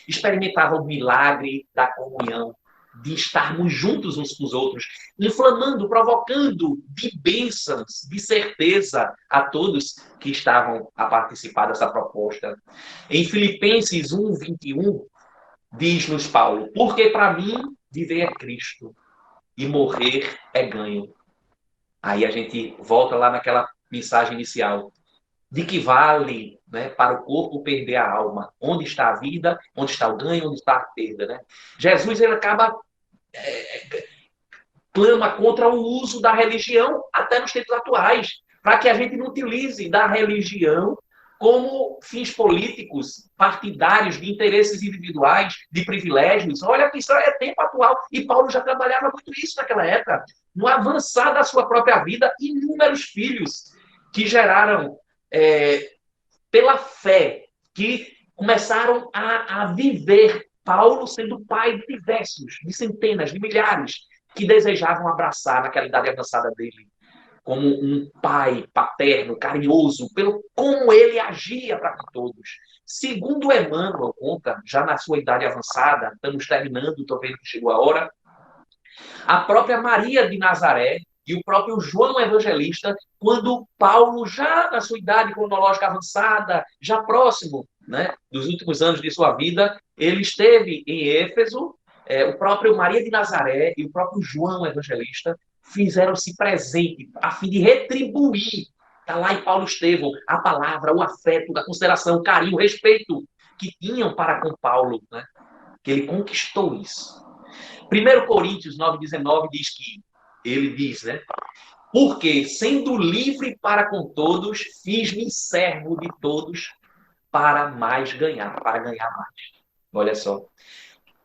Experimentava o milagre da comunhão, de estarmos juntos uns com os outros, inflamando, provocando de bênçãos, de certeza a todos que estavam a participar dessa proposta. Em Filipenses 1:21, diz-nos Paulo: porque para mim viver é Cristo e morrer é ganho. Aí a gente volta lá naquela mensagem inicial. De que vale, né, para o corpo perder a alma? Onde está a vida? Onde está o ganho? Onde está a perda? Né? Jesus, ele acaba clama contra o uso da religião até nos tempos atuais, para que a gente não utilize da religião como fins políticos, partidários, de interesses individuais, de privilégios. Olha que isso é tempo atual. E Paulo já trabalhava muito isso naquela época. No avançar da sua própria vida, inúmeros filhos que geraram, pela fé, que começaram a viver. Paulo sendo pai de diversos, de centenas, de milhares, que desejavam abraçar naquela idade avançada dele, como um pai paterno, carinhoso, pelo como ele agia para com todos. Segundo Emmanuel conta, já na sua idade avançada, estamos terminando, estou vendo que chegou a hora, a própria Maria de Nazaré e o próprio João Evangelista, quando Paulo, já na sua idade cronológica avançada, já próximo, né, dos últimos anos de sua vida, ele esteve em Éfeso, o próprio Maria de Nazaré e o próprio João Evangelista fizeram-se presente a fim de retribuir, está lá em Paulo Estevão, a palavra, o afeto, a consideração, o carinho, o respeito que tinham para com Paulo, né? Que ele conquistou isso. 1 Coríntios 9:19 diz que, ele diz, né? Porque, sendo livre para com todos, fiz-me servo de todos para ganhar mais. Olha só.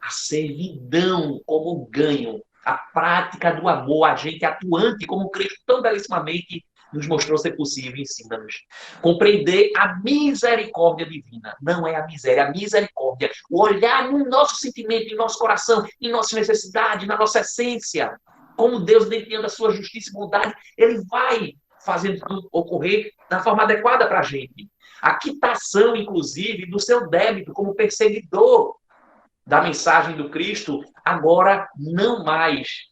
A servidão como ganho, a prática do amor, a gente atuante, como Cristo tão belíssimamente nos mostrou ser possível, ensina-nos. Compreender a misericórdia divina. Não é a miséria, a misericórdia. O olhar no nosso sentimento, em nosso coração, em nossa necessidade, na nossa essência, como Deus, dentro da sua justiça e bondade, ele vai fazendo tudo ocorrer da forma adequada para a gente. A quitação, inclusive, do seu débito como perseguidor da mensagem do Cristo, agora não mais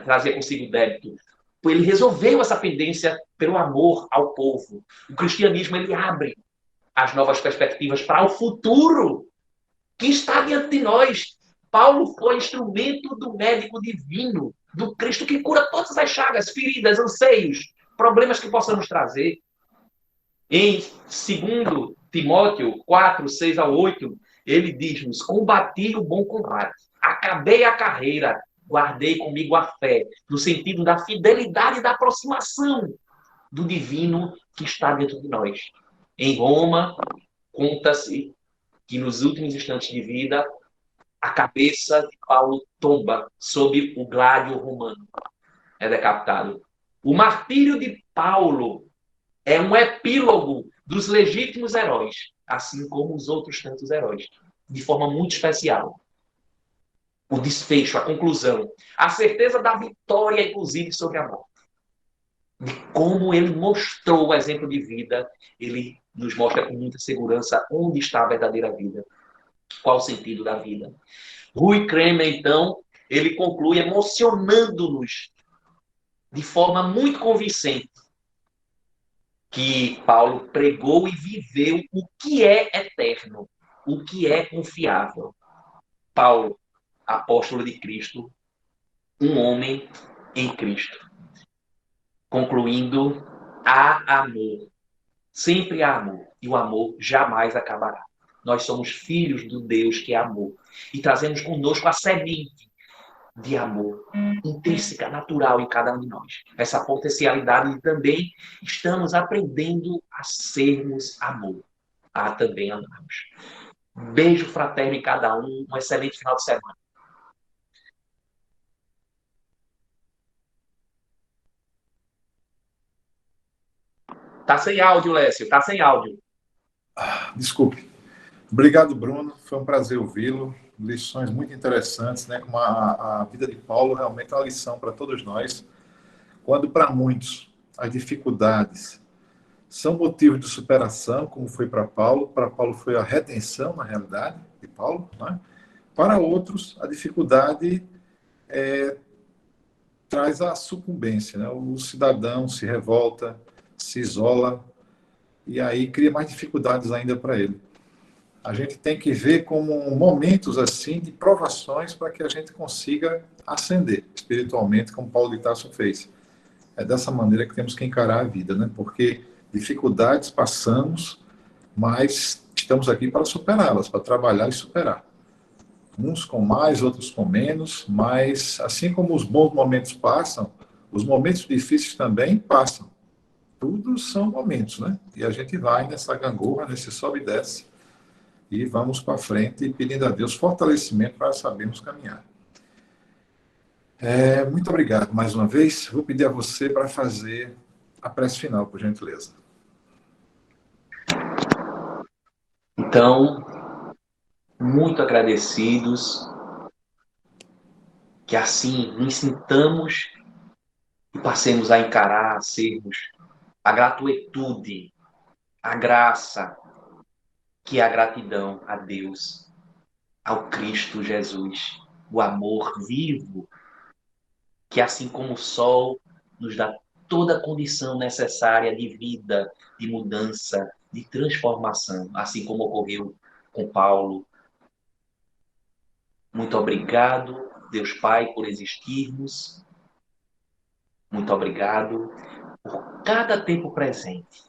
trazia consigo débito. Ele resolveu essa pendência pelo amor ao povo. O cristianismo, ele abre as novas perspectivas para o futuro que está diante de nós. Paulo foi instrumento do médico divino, do Cristo que cura todas as chagas, feridas, anseios, problemas que possamos trazer. Em 2 Timóteo 4, 6 a 8, ele diz-nos: combati o bom combate, acabei a carreira, guardei comigo a fé, no sentido da fidelidade e da aproximação do divino que está dentro de nós. Em Roma, conta-se que nos últimos instantes de vida, a cabeça de Paulo tomba sob o gládio romano. É decapitado. O martírio de Paulo é um epílogo dos legítimos heróis, assim como os outros tantos heróis, de forma muito especial. O desfecho, a conclusão, a certeza da vitória, inclusive, sobre a morte. De como ele mostrou o exemplo de vida, ele nos mostra com muita segurança onde está a verdadeira vida, qual o sentido da vida. Rui Kremer, então, ele conclui emocionando-nos de forma muito convincente que Paulo pregou e viveu o que é eterno, o que é confiável. Paulo, apóstolo de Cristo, um homem em Cristo. Concluindo, há amor. Sempre há amor. E o amor jamais acabará. Nós somos filhos do Deus que é amor. E trazemos conosco a semente de amor intrínseca, natural em cada um de nós. Essa potencialidade de também estamos aprendendo a sermos amor, a também amarmos. Beijo fraterno em cada um excelente final de semana. Tá sem áudio, Lécio, tá sem áudio. Desculpe. Obrigado, Bruno. Foi um prazer ouvi-lo. Lições muito interessantes, né? Como a vida de Paulo realmente é uma lição para todos nós. Quando para muitos as dificuldades são motivos de superação, como foi para Paulo foi a redenção, na realidade, de Paulo, né? Para outros, a dificuldade traz a sucumbência, né? O cidadão se revolta, se isola, e aí cria mais dificuldades ainda para ele. A gente tem que ver como momentos assim de provações para que a gente consiga ascender espiritualmente, como Paulo de Tarso fez. É dessa maneira que temos que encarar a vida, né? Porque dificuldades passamos, mas estamos aqui para superá-las, para trabalhar e superar. Uns com mais, outros com menos, mas assim como os bons momentos passam, os momentos difíceis também passam. Tudo são momentos, né? E a gente vai nessa gangorra, nesse sobe e desce, e vamos para frente pedindo a Deus fortalecimento para sabermos caminhar. Muito obrigado mais uma vez. Vou pedir a você para fazer a prece final, por gentileza. Então, muito agradecidos que assim nos sintamos e passemos a encarar, a sermos a gratuitude, a graça, que é a gratidão a Deus, ao Cristo Jesus, o amor vivo, que assim como o sol nos dá toda a condição necessária de vida, de mudança, de transformação, assim como ocorreu com Paulo. Muito obrigado, Deus Pai, por existirmos. Muito obrigado por cada tempo presente,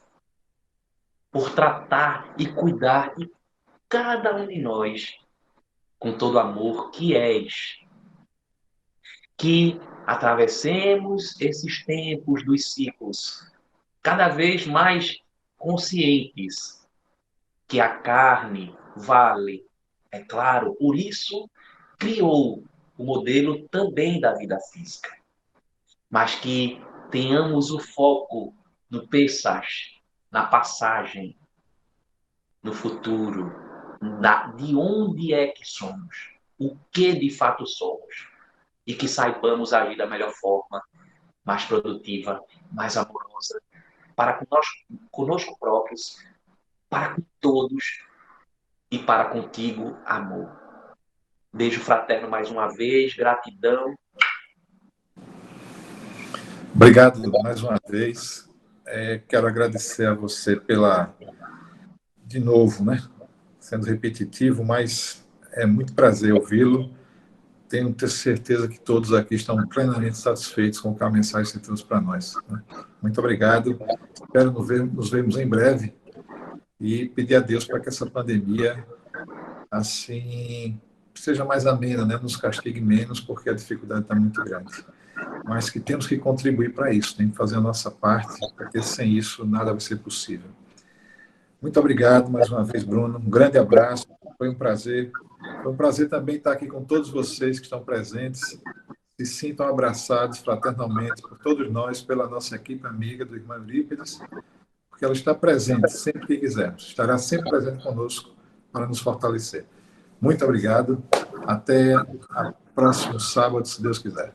por tratar e cuidar de cada um de nós com todo amor que és. Que atravessemos esses tempos dos ciclos cada vez mais conscientes que a carne vale, é claro, por isso criou o modelo também da vida física, mas que tenhamos o foco no Pesach, na passagem, no futuro, de onde é que somos, o que de fato somos, e que saibamos agir da melhor forma, mais produtiva, mais amorosa, para conosco próprios, para com todos e para contigo, amor. Beijo fraterno mais uma vez, gratidão. Obrigado mais uma vez. Quero agradecer a você de novo, né? Sendo repetitivo, mas é muito prazer ouvi-lo. Tenho certeza que todos aqui estão plenamente satisfeitos com o que a mensagem se trouxe para nós, né? Muito obrigado. Espero nos vermos em breve e pedir a Deus para que essa pandemia assim seja mais amena, né? Nos castigue menos, porque a dificuldade está muito grande. Mas que temos que contribuir para isso, tem que fazer a nossa parte, porque sem isso nada vai ser possível. Muito obrigado mais uma vez, Bruno. Um grande abraço, foi um prazer. Foi um prazer também estar aqui com todos vocês que estão presentes. Se sintam abraçados fraternalmente por todos nós, pela nossa equipe amiga do Irmão Eurípides, porque ela está presente sempre que quisermos. Estará sempre presente conosco para nos fortalecer. Muito obrigado. Até o próximo sábado, se Deus quiser.